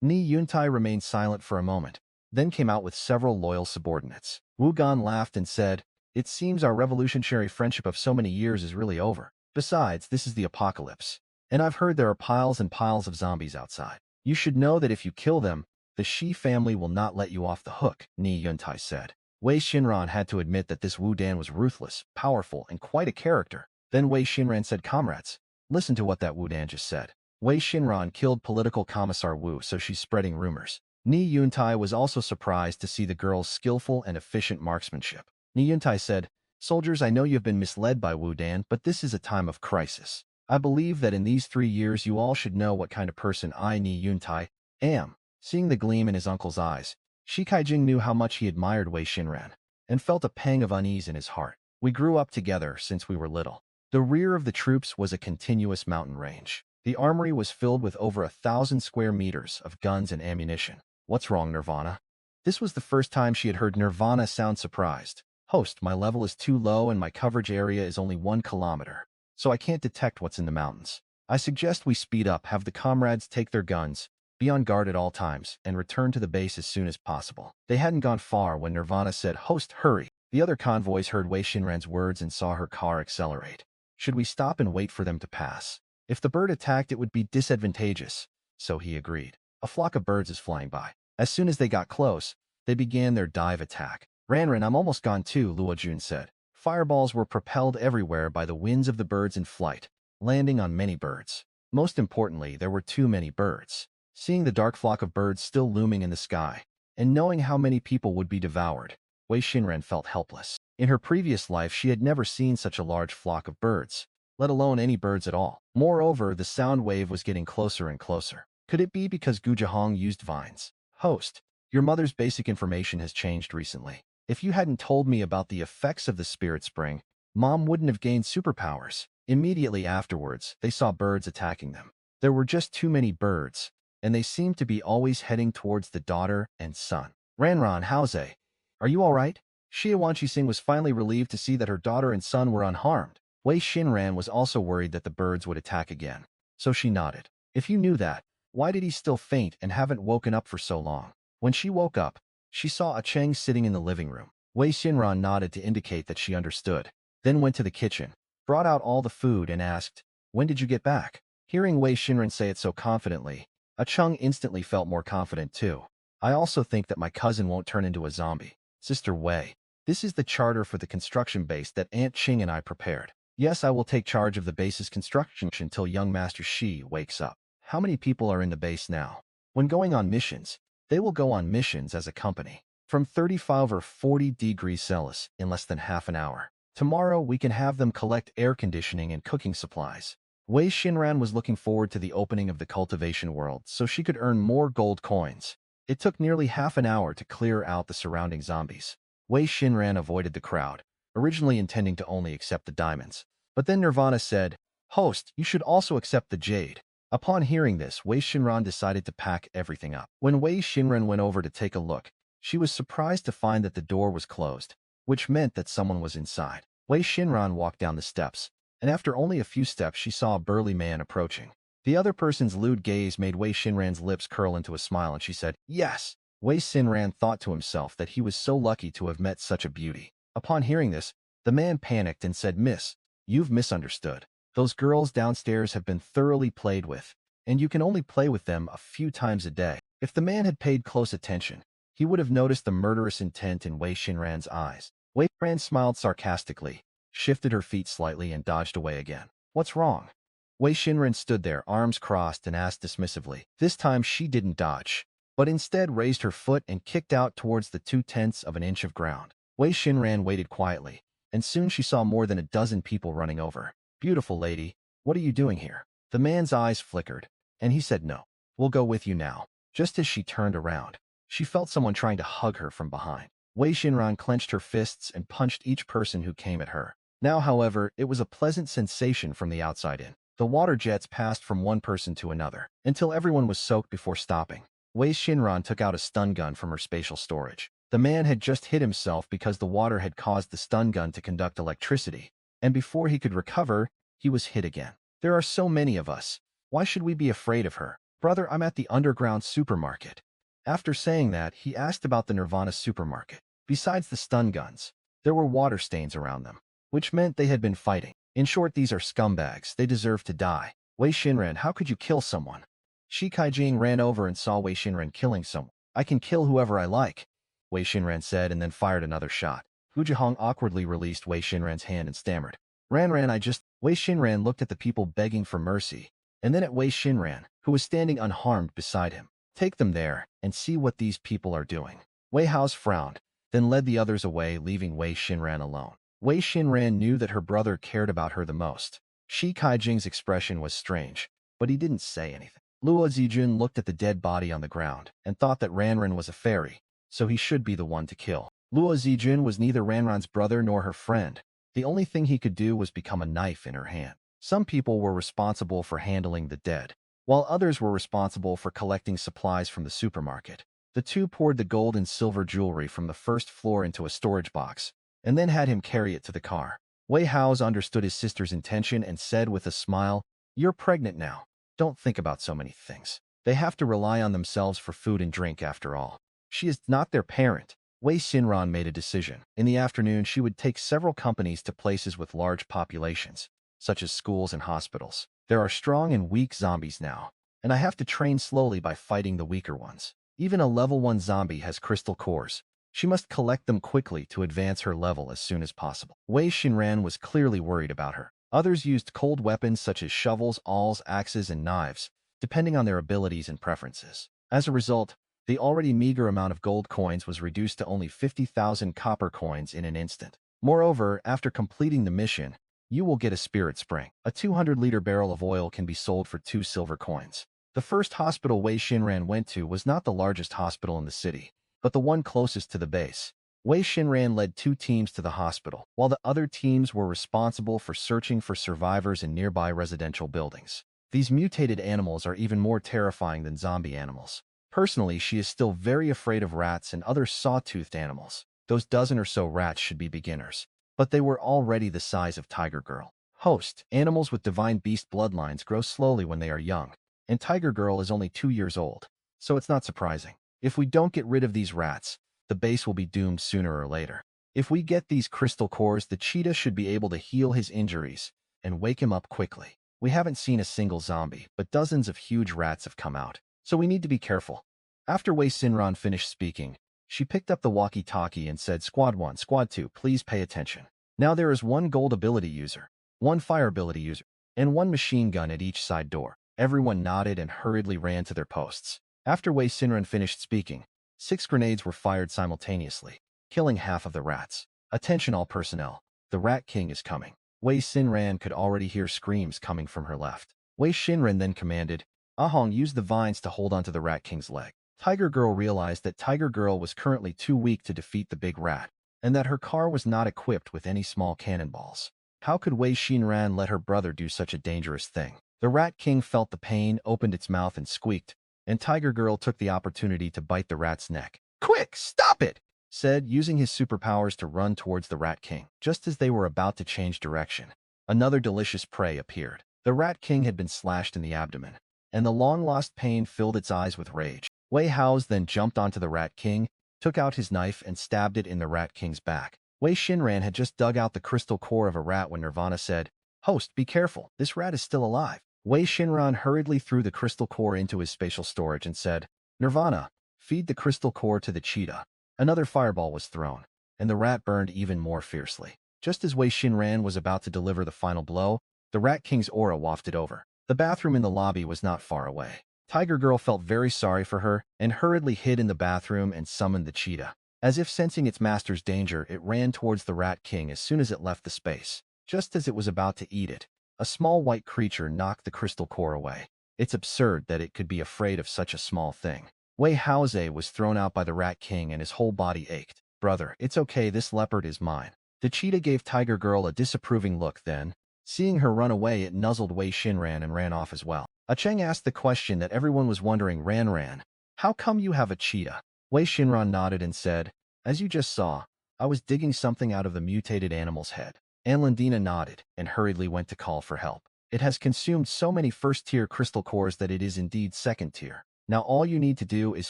Ni Yuntai remained silent for a moment, then came out with several loyal subordinates. Wu Gan laughed and said, "It seems our revolutionary friendship of so many years is really over. Besides, this is the apocalypse. And I've heard there are piles and piles of zombies outside. You should know that if you kill them, the Shi family will not let you off the hook," Ni Yuntai said. Wei Xinran had to admit that this Wu Dan was ruthless, powerful, and quite a character. Then Wei Xinran said, "Comrades, listen to what that Wu Dan just said. Wei Xinran killed political commissar Wu, so she's spreading rumors." Ni Yuntai was also surprised to see the girl's skillful and efficient marksmanship. Ni Yuntai said, "Soldiers, I know you've been misled by Wu Dan, but this is a time of crisis. I believe that in these 3 years you all should know what kind of person I, Ni Yuntai, am." Seeing the gleam in his uncle's eyes, Shi Kaijing knew how much he admired Wei Xinran, and felt a pang of unease in his heart. "We grew up together since we were little." The rear of the troops was a continuous mountain range. The armory was filled with over 1,000 square meters of guns and ammunition. "What's wrong, Nirvana?" This was the first time she had heard Nirvana sound surprised. "Host, my level is too low and my coverage area is only 1 kilometer, so I can't detect what's in the mountains. I suggest we speed up, have the comrades take their guns, be on guard at all times, and return to the base as soon as possible." They hadn't gone far when Nirvana said, "Host, hurry." The other convoys heard Wei Xinran's words and saw her car accelerate. "Should we stop and wait for them to pass? If the bird attacked, it would be disadvantageous." So he agreed. A flock of birds is flying by. As soon as they got close, they began their dive attack. "Ranran, I'm almost gone too," Luo Jun said. Fireballs were propelled everywhere by the winds of the birds in flight, landing on many birds. Most importantly, there were too many birds. Seeing the dark flock of birds still looming in the sky, and knowing how many people would be devoured, Wei Xinran felt helpless. In her previous life, she had never seen such a large flock of birds, let alone any birds at all. Moreover, the sound wave was getting closer and closer. Could it be because Gu Zhihong used vines? "Host, your mother's basic information has changed recently. If you hadn't told me about the effects of the spirit spring, Mom wouldn't have gained superpowers." Immediately afterwards, they saw birds attacking them. There were just too many birds, and they seemed to be always heading towards the daughter and son. "Ranran, Haoze, are you all right?" Xie Wanqi was finally relieved to see that her daughter and son were unharmed. Wei Xinran was also worried that the birds would attack again, so she nodded. "If you knew that, why did he still faint and haven't woken up for so long?" When she woke up, she saw a Cheng sitting in the living room. Wei Xinran nodded to indicate that she understood, then went to the kitchen, brought out all the food and asked, "When did you get back?" Hearing Wei Xinran say it so confidently, A Chung instantly felt more confident too. "I also think that my cousin won't turn into a zombie. Sister Wei, this is the charter for the construction base that Aunt Qing and I prepared. Yes, I will take charge of the base's construction until young Master Shi wakes up." "How many people are in the base now?" "When going on missions, they will go on missions as a company. From 35 or 40 degrees Celsius in less than half an hour. Tomorrow we can have them collect air conditioning and cooking supplies." Wei Xinran was looking forward to the opening of the cultivation world so she could earn more gold coins. It took nearly half an hour to clear out the surrounding zombies. Wei Xinran avoided the crowd, originally intending to only accept the diamonds. But then Nirvana said, "Host, you should also accept the jade." Upon hearing this, Wei Xinran decided to pack everything up. When Wei Xinran went over to take a look, she was surprised to find that the door was closed, which meant that someone was inside. Wei Xinran walked down the steps, and after only a few steps she saw a burly man approaching. The other person's lewd gaze made Wei Xinran's lips curl into a smile and she said, "Yes." Wei Xinran thought to himself that he was so lucky to have met such a beauty. Upon hearing this, the man panicked and said, "Miss, you've misunderstood. Those girls downstairs have been thoroughly played with, and you can only play with them a few times a day." If the man had paid close attention, he would have noticed the murderous intent in Wei Xinran's eyes. Wei Xinran smiled sarcastically, shifted her feet slightly and dodged away again. "What's wrong?" Wei Xinran stood there, arms crossed, and asked dismissively. This time she didn't dodge, but instead raised her foot and kicked out towards the 2/10 of an inch of ground. Wei Xinran waited quietly, and soon she saw more than a dozen people running over. "Beautiful lady, what are you doing here?" The man's eyes flickered, and he said, "No, we'll go with you now." Just as she turned around, she felt someone trying to hug her from behind. Wei Xinran clenched her fists and punched each person who came at her. Now, however, it was a pleasant sensation from the outside in. The water jets passed from one person to another, until everyone was soaked before stopping. Wei Xinran took out a stun gun from her spatial storage. The man had just hit himself because the water had caused the stun gun to conduct electricity, and before he could recover, he was hit again. "There are so many of us. Why should we be afraid of her?" "Brother, I'm at the underground supermarket." After saying that, he asked about the Nirvana supermarket. Besides the stun guns, there were water stains around them, which meant they had been fighting. In short, these are scumbags. They deserve to die. Wei Xinran, how could you kill someone? Shi Kaijing ran over and saw Wei Xinran killing someone. "I can kill whoever I like," Wei Xinran said, and then fired another shot. Hu Jihong awkwardly released Wei Xinran's hand and stammered, "Ran, I just—" Wei Xinran looked at the people begging for mercy, and then at Wei Xinran, who was standing unharmed beside him. "Take them there and see what these people are doing." Wei Hao's frowned, then led the others away, leaving Wei Xinran alone. Wei Xinran knew that her brother cared about her the most. Shi Kaijing's expression was strange, but he didn't say anything. Luo Zijun looked at the dead body on the ground and thought that Ranran was a fairy, so he should be the one to kill. Luo Zijun was neither Ranran's brother nor her friend. The only thing he could do was become a knife in her hand. Some people were responsible for handling the dead, while others were responsible for collecting supplies from the supermarket. The two poured the gold and silver jewelry from the first floor into a storage box, and then had him carry it to the car. Wei Hao's understood his sister's intention and said with a smile, "You're pregnant now. Don't think about so many things. They have to rely on themselves for food and drink after all. She is not their parent." Wei Xinran made a decision. In the afternoon, she would take several companies to places with large populations, such as schools and hospitals. There are strong and weak zombies now, and I have to train slowly by fighting the weaker ones. Even a level 1 zombie has crystal cores. She must collect them quickly to advance her level as soon as possible. Wei Xinran was clearly worried about her. Others used cold weapons such as shovels, awls, axes, and knives, depending on their abilities and preferences. As a result, the already meager amount of gold coins was reduced to only 50,000 copper coins in an instant. Moreover, after completing the mission, you will get a spirit spring. A 200-liter barrel of oil can be sold for 2 silver coins. The first hospital Wei Xinran went to was not the largest hospital in the city, but the one closest to the base. Wei Xinran led 2 teams to the hospital, while the other teams were responsible for searching for survivors in nearby residential buildings. These mutated animals are even more terrifying than zombie animals. Personally, she is still very afraid of rats and other saw-toothed animals. Those dozen or so rats should be beginners, but they were already the size of Tiger Girl. Host: animals with divine beast bloodlines grow slowly when they are young, and Tiger Girl is only 2 years old, so it's not surprising. If we don't get rid of these rats, the base will be doomed sooner or later. If we get these crystal cores, the cheetah should be able to heal his injuries and wake him up quickly. We haven't seen a single zombie, but dozens of huge rats have come out, so we need to be careful. After Wei Xinran finished speaking, she picked up the walkie-talkie and said, "Squad 1, Squad 2, please pay attention. Now there is 1 gold ability user, 1 fire ability user, and 1 machine gun at each side door." Everyone nodded and hurriedly ran to their posts. After Wei Xinran finished speaking, 6 grenades were fired simultaneously, killing half of the rats. "Attention all personnel, the Rat King is coming." Wei Xinran could already hear screams coming from her left. Wei Xinran then commanded, "Ahong, use the vines to hold onto the Rat King's leg." Tiger Girl realized that Tiger Girl was currently too weak to defeat the big rat, and that her car was not equipped with any small cannonballs. How could Wei Xinran let her brother do such a dangerous thing? The Rat King felt the pain, opened its mouth and squeaked, and Tiger Girl took the opportunity to bite the rat's neck. "Quick, stop it!" said, using his superpowers to run towards the Rat King. Just as they were about to change direction, another delicious prey appeared. The Rat King had been slashed in the abdomen, and the long-lost pain filled its eyes with rage. Wei Hao's then jumped onto the Rat King, took out his knife and stabbed it in the Rat King's back. Wei Xinran had just dug out the crystal core of a rat when Nirvana said, "Host, be careful, this rat is still alive." Wei Xinran hurriedly threw the crystal core into his spatial storage and said, "Nirvana, feed the crystal core to the cheetah." Another fireball was thrown, and the rat burned even more fiercely. Just as Wei Xinran was about to deliver the final blow, the Rat King's aura wafted over. The bathroom in the lobby was not far away. Tiger Girl felt very sorry for her and hurriedly hid in the bathroom and summoned the cheetah. As if sensing its master's danger, it ran towards the Rat King as soon as it left the space. Just as it was about to eat it, a small white creature knocked the crystal core away. It's absurd that it could be afraid of such a small thing. Wei Haoze was thrown out by the Rat King and his whole body ached. "Brother, it's okay, this leopard is mine." The cheetah gave Tiger Girl a disapproving look, then, seeing her run away, it nuzzled Wei Xinran and ran off as well. A Cheng asked the question that everyone was wondering, "Ran, how come you have a cheetah?" Wei Xinran nodded and said, "As you just saw, I was digging something out of the mutated animal's head." Anlandina nodded and hurriedly went to call for help. It has consumed so many first-tier crystal cores that it is indeed second-tier. Now all you need to do is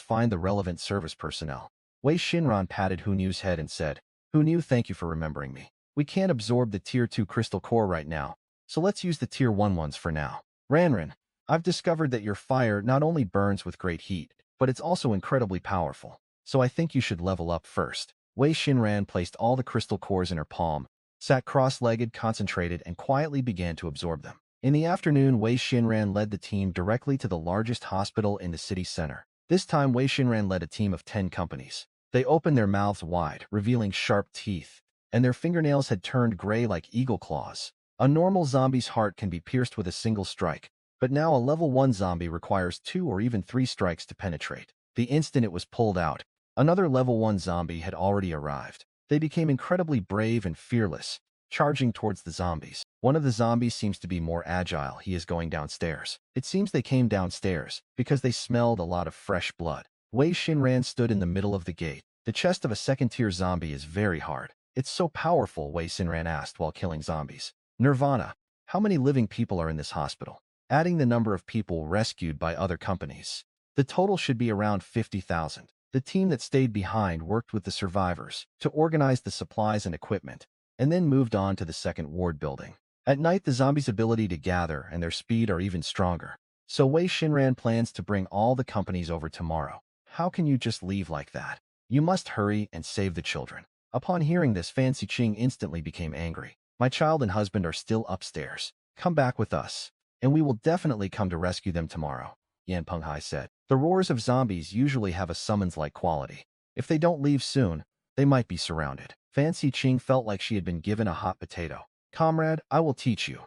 find the relevant service personnel. Wei Xinran patted Hu Niu's head and said, Hu Niu, thank you for remembering me. We can't absorb the Tier 2 crystal core right now, so let's use the Tier 1 ones for now. Ranran, I've discovered that your fire not only burns with great heat, but it's also incredibly powerful. So I think you should level up first. Wei Xinran placed all the crystal cores in her palm, sat cross-legged, concentrated, and quietly began to absorb them. In the afternoon, Wei Xinran led the team directly to the largest hospital in the city center. This time, Wei Xinran led a team of 10 companies. They opened their mouths wide, revealing sharp teeth, and their fingernails had turned gray like eagle claws. A normal zombie's heart can be pierced with a single strike, but now a level 1 zombie requires 2 or even 3 strikes to penetrate. The instant it was pulled out, another level 1 zombie had already arrived. They became incredibly brave and fearless, charging towards the zombies. One of the zombies seems to be more agile. He is going downstairs. It seems they came downstairs because they smelled a lot of fresh blood. Wei Xinran stood in the middle of the gate. The chest of a second-tier zombie is very hard. It's so powerful, Wei Xinran asked while killing zombies. Nirvana, how many living people are in this hospital? Adding the number of people rescued by other companies. The total should be around 50,000. The team that stayed behind worked with the survivors to organize the supplies and equipment, and then moved on to the second ward building. At night, the zombies' ability to gather and their speed are even stronger. So Wei Xinran plans to bring all the companies over tomorrow. How can you just leave like that? You must hurry and save the children. Upon hearing this, Fan Xiqing instantly became angry. My child and husband are still upstairs. Come back with us, and we will definitely come to rescue them tomorrow, Yan Penghai said. The roars of zombies usually have a summons-like quality. If they don't leave soon, they might be surrounded. Fan Xiqing felt like she had been given a hot potato. Comrade, I will teach you.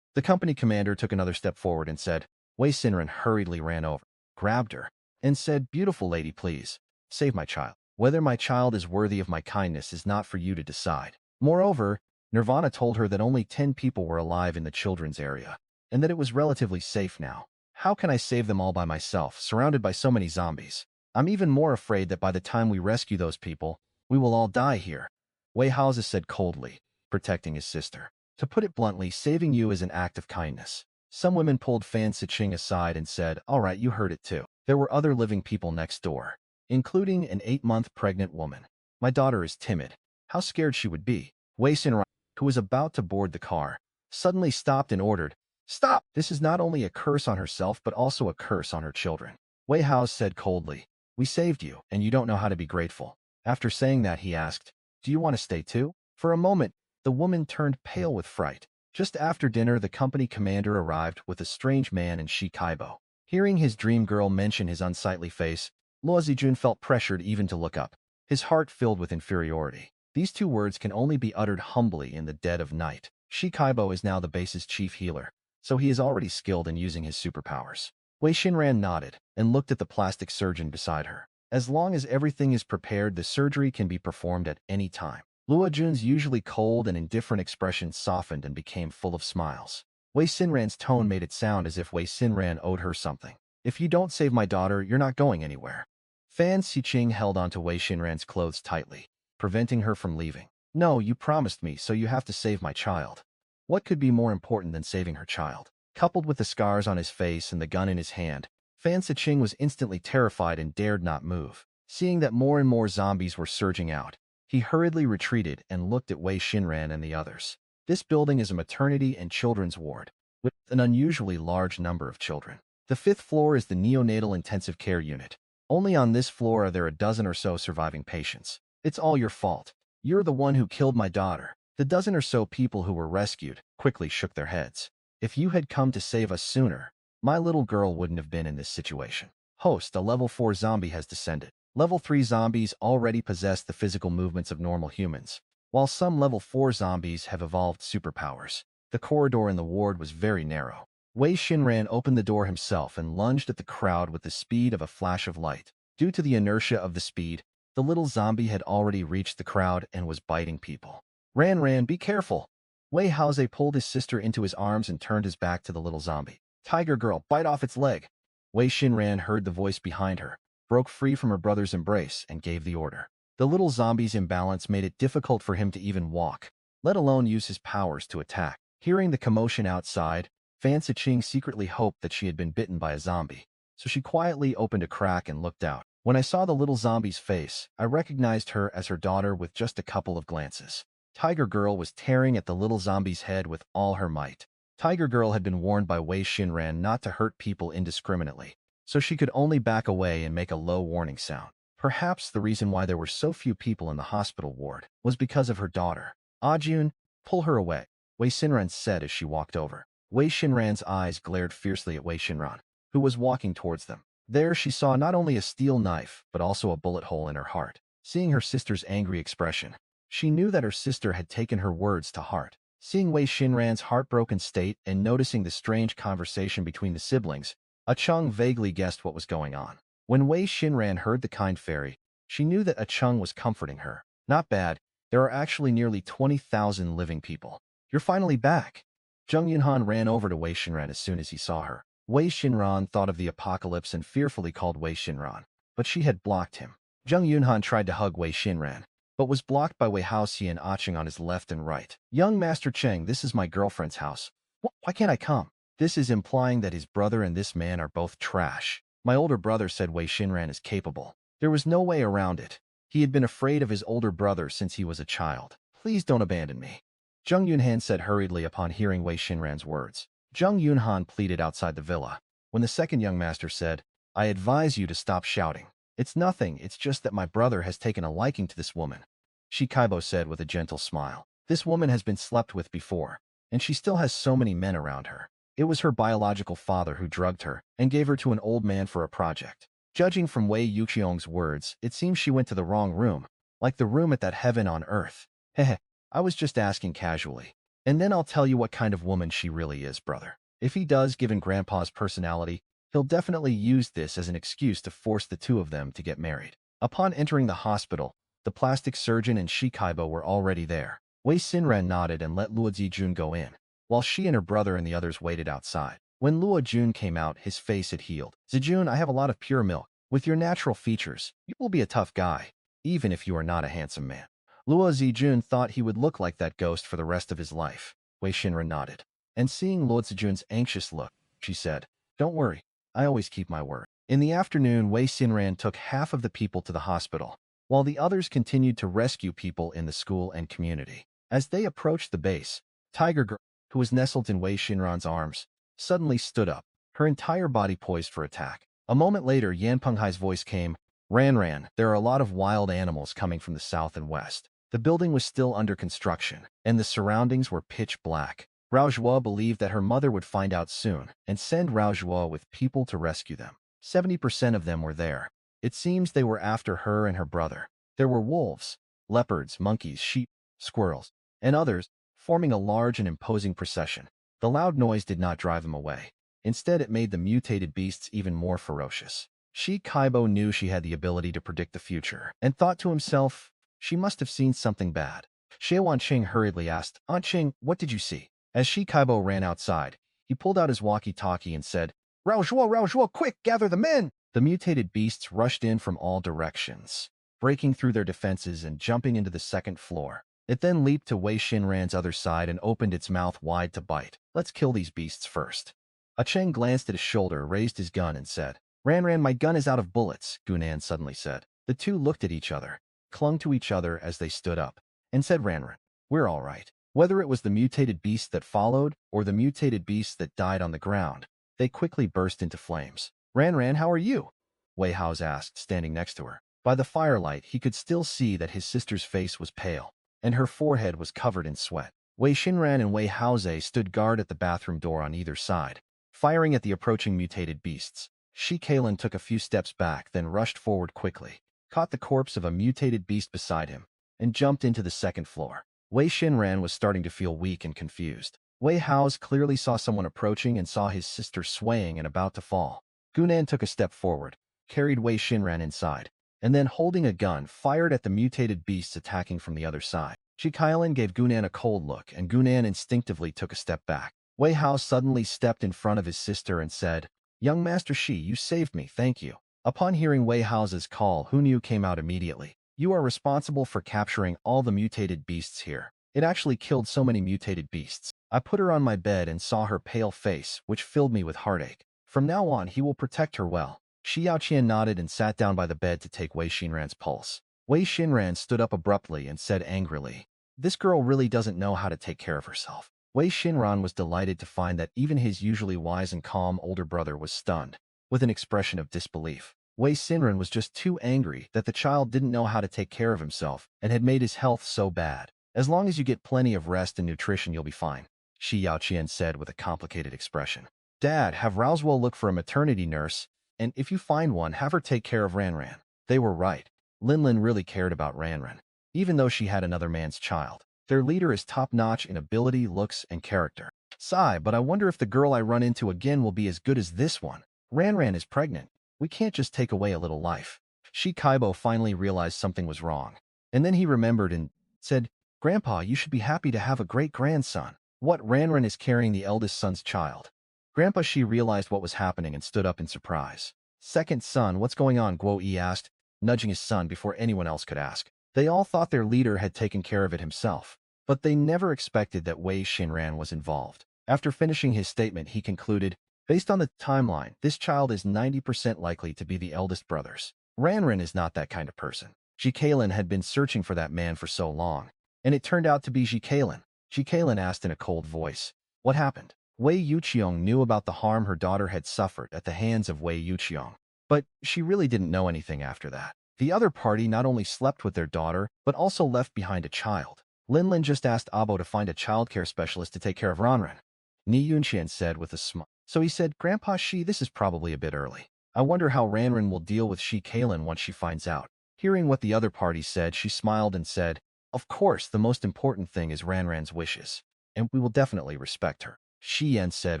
The company commander took another step forward and said. Wei Xinran hurriedly ran over, grabbed her, and said, Beautiful lady, please, save my child. Whether my child is worthy of my kindness is not for you to decide. Moreover, Nirvana told her that only 10 people were alive in the children's area, and that it was relatively safe now. How can I save them all by myself, surrounded by so many zombies? I'm even more afraid that by the time we rescue those people, we will all die here. Wei Haozi said coldly, protecting his sister. To put it bluntly, saving you is an act of kindness. Some women pulled Fan Xiqing aside and said, All right, you heard it too. There were other living people next door, including an 8-month pregnant woman. My daughter is timid. How scared she would be. Wei Xinran, who was about to board the car, suddenly stopped and ordered, Stop! This is not only a curse on herself but also a curse on her children. Wei Hao said coldly, We saved you, and you don't know how to be grateful. After saying that, he asked, Do you want to stay too? For a moment, the woman turned pale with fright. Just after dinner, the company commander arrived with a strange man in Shikaibo. Hearing his dream girl mention his unsightly face, Luo Zijun felt pressured even to look up. His heart filled with inferiority. These 2 words can only be uttered humbly in the dead of night. Shikaibo is now the base's chief healer, so he is already skilled in using his superpowers. Wei Xinran nodded and looked at the plastic surgeon beside her. As long as everything is prepared, the surgery can be performed at any time. Luo Jun's usually cold and indifferent expression softened and became full of smiles. Wei Xinran's tone made it sound as if Wei Xinran owed her something. If you don't save my daughter, you're not going anywhere. Fan Xiqing held onto Wei Xinran's clothes tightly, preventing her from leaving. No, you promised me, so you have to save my child. What could be more important than saving her child? Coupled with the scars on his face and the gun in his hand, Fan Xiqing was instantly terrified and dared not move. Seeing that more and more zombies were surging out, he hurriedly retreated and looked at Wei Xinran and the others. This building is a maternity and children's ward, with an unusually large number of children. The 5th floor is the neonatal intensive care unit. Only on this floor are there a dozen or so surviving patients. It's all your fault. You're the one who killed my daughter. The dozen or so people who were rescued quickly shook their heads. If you had come to save us sooner, my little girl wouldn't have been in this situation. Host, a level 4 zombie has descended. Level 3 zombies already possess the physical movements of normal humans, while some level 4 zombies have evolved superpowers. The corridor in the ward was very narrow. Wei Xinran opened the door himself and lunged at the crowd with the speed of a flash of light. Due to the inertia of the speed, the little zombie had already reached the crowd and was biting people. Ran, be careful! Wei Haozi pulled his sister into his arms and turned his back to the little zombie. Tiger girl, bite off its leg! Wei Xinran heard the voice behind her, broke free from her brother's embrace, and gave the order. The little zombie's imbalance made it difficult for him to even walk, let alone use his powers to attack. Hearing the commotion outside, Fan Siqing secretly hoped that she had been bitten by a zombie, so she quietly opened a crack and looked out. When I saw the little zombie's face, I recognized her as her daughter with just a couple of glances. Tiger Girl was tearing at the little zombie's head with all her might. Tiger Girl had been warned by Wei Xinran not to hurt people indiscriminately, so she could only back away and make a low warning sound. Perhaps the reason why there were so few people in the hospital ward was because of her daughter. Ajun, pull her away, Wei Xinran said as she walked over. Wei Xinran's eyes glared fiercely at Wei Xinran, who was walking towards them. There she saw not only a steel knife, but also a bullet hole in her heart. Seeing her sister's angry expression, she knew that her sister had taken her words to heart. Seeing Wei Xinran's heartbroken state and noticing the strange conversation between the siblings, Chung vaguely guessed what was going on. When Wei Xinran heard the kind fairy, she knew that Chung was comforting her. Not bad, there are actually nearly 20,000 living people. You're finally back. Zheng Yunhan ran over to Wei Xinran as soon as he saw her. Wei Xinran thought of the apocalypse and fearfully called Wei Xinran, but she had blocked him. Zheng Yunhan tried to hug Wei Xinran, but was blocked by Wei Haoxi and Acheng on his left and right. Young Master Cheng, this is my girlfriend's house. Why can't I come? This is implying that his brother and this man are both trash. My older brother said Wei Xinran is capable. There was no way around it. He had been afraid of his older brother since he was a child. Please don't abandon me. Zheng Yunhan said hurriedly upon hearing Wei Xinran's words. Zheng Yunhan pleaded outside the villa. When the second young master said, I advise you to stop shouting. It's nothing, it's just that my brother has taken a liking to this woman. Shi Kaibo said with a gentle smile. This woman has been slept with before, and she still has so many men around her. It was her biological father who drugged her and gave her to an old man for a project. Judging from Wei Yuqiong's words, it seems she went to the wrong room, like the room at that heaven on earth. Heh, I was just asking casually. And then I'll tell you what kind of woman she really is, brother. If he does, given Grandpa's personality, he'll definitely use this as an excuse to force the two of them to get married. Upon entering the hospital, the plastic surgeon and Shi Kaibo were already there. Wei Xinran nodded and let Luo Zijun go in, while she and her brother and the others waited outside. When Luo Jun came out, his face had healed. Zijun, I have a lot of pure milk. With your natural features, you will be a tough guy, even if you are not a handsome man. Luo Zijun thought he would look like that ghost for the rest of his life. Wei Xinran nodded. And seeing Luo Zijun's anxious look, she said, Don't worry, I always keep my word. In the afternoon, Wei Xinran took half of the people to the hospital, while the others continued to rescue people in the school and community. As they approached the base, Tiger Girl, who was nestled in Wei Xinran's arms, suddenly stood up, her entire body poised for attack. A moment later, Yan Penghai's voice came, Ran, there are a lot of wild animals coming from the south and west. The building was still under construction, and the surroundings were pitch black. Rao Zhuo believed that her mother would find out soon and send Rao Zhuo with people to rescue them. 70% of them were there. It seems they were after her and her brother. There were wolves, leopards, monkeys, sheep, squirrels, and others, forming a large and imposing procession. The loud noise did not drive them away. Instead, it made the mutated beasts even more ferocious. Shi Kaibo knew she had the ability to predict the future, and thought to himself, she must have seen something bad. Xie Wanqing hurriedly asked, Aunt Qing, what did you see? As Shi Kaibo ran outside, he pulled out his walkie-talkie and said, Rao Zhuo, quick, gather the men! The mutated beasts rushed in from all directions, breaking through their defenses and jumping into the second floor. It then leaped to Wei Xinran's other side and opened its mouth wide to bite. Let's kill these beasts first. Acheng glanced at his shoulder, raised his gun, and said, Ran, my gun is out of bullets, Gunan suddenly said. The two looked at each other, clung to each other as they stood up, and said, Ran, we're all right. Whether it was the mutated beast that followed or the mutated beast that died on the ground, they quickly burst into flames. Ran, how are you? Wei Hao's asked, standing next to her. By the firelight, he could still see that his sister's face was pale, and her forehead was covered in sweat. Wei Xinran and Wei Haoze stood guard at the bathroom door on either side, firing at the approaching mutated beasts. Shi Kailan took a few steps back, then rushed forward quickly, caught the corpse of a mutated beast beside him, and jumped into the second floor. Wei Xinran was starting to feel weak and confused. Wei Hao's clearly saw someone approaching and saw his sister swaying and about to fall. Gunan took a step forward, carried Wei Xinran inside, and then holding a gun, fired at the mutated beasts attacking from the other side. Shi Kailan gave Gunan a cold look, and Gunan instinctively took a step back. Wei Hao suddenly stepped in front of his sister and said, Young Master Shi, you saved me, thank you. Upon hearing Wei Hao's call, Hu Niu came out immediately. You are responsible for capturing all the mutated beasts here. It actually killed so many mutated beasts. I put her on my bed and saw her pale face, which filled me with heartache. From now on, he will protect her well. Shi Yaoqian nodded and sat down by the bed to take Wei Xinran's pulse. Wei Xinran stood up abruptly and said angrily, "This girl really doesn't know how to take care of herself." Wei Xinran was delighted to find that even his usually wise and calm older brother was stunned, with an expression of disbelief. Wei Xinran was just too angry that the child didn't know how to take care of himself and had made his health so bad. "As long as you get plenty of rest and nutrition, you'll be fine," Shi Yaoqian said with a complicated expression. "Dad, have Raozuo look for a maternity nurse, and if you find one, have her take care of Ranran." They were right. Linlin really cared about Ranran, even though she had another man's child. Their leader is top-notch in ability, looks, and character. Sigh, but I wonder if the girl I run into again will be as good as this one. Ranran is pregnant. We can't just take away a little life. Shi Kaibo finally realized something was wrong. And then he remembered and said, "Grandpa, you should be happy to have a great-grandson." What, Ranran is carrying the eldest son's child? Grandpa Shi realized what was happening and stood up in surprise. "Second son, what's going on?" Guo Yi asked, nudging his son before anyone else could ask. They all thought their leader had taken care of it himself, but they never expected that Wei Xinran was involved. After finishing his statement, he concluded, "Based on the timeline, this child is 90% likely to be the eldest brother's. Ranran is not that kind of person." Jikailin had been searching for that man for so long, and it turned out to be Jikailin. Jikailin asked in a cold voice, "What happened?" Wei Yuqiong knew about the harm her daughter had suffered at the hands of Wei Yuqiong, but she really didn't know anything after that. The other party not only slept with their daughter, but also left behind a child. Linlin just asked Abo to find a childcare specialist to take care of Ranran. Ni Yunqian said with a smile. So he said, "Grandpa Shi, this is probably a bit early. I wonder how Ranran will deal with Shi Kailin once she finds out." Hearing what the other party said, she smiled and said, "Of course, the most important thing is Ranran's wishes, and we will definitely respect her." Shi Yan said,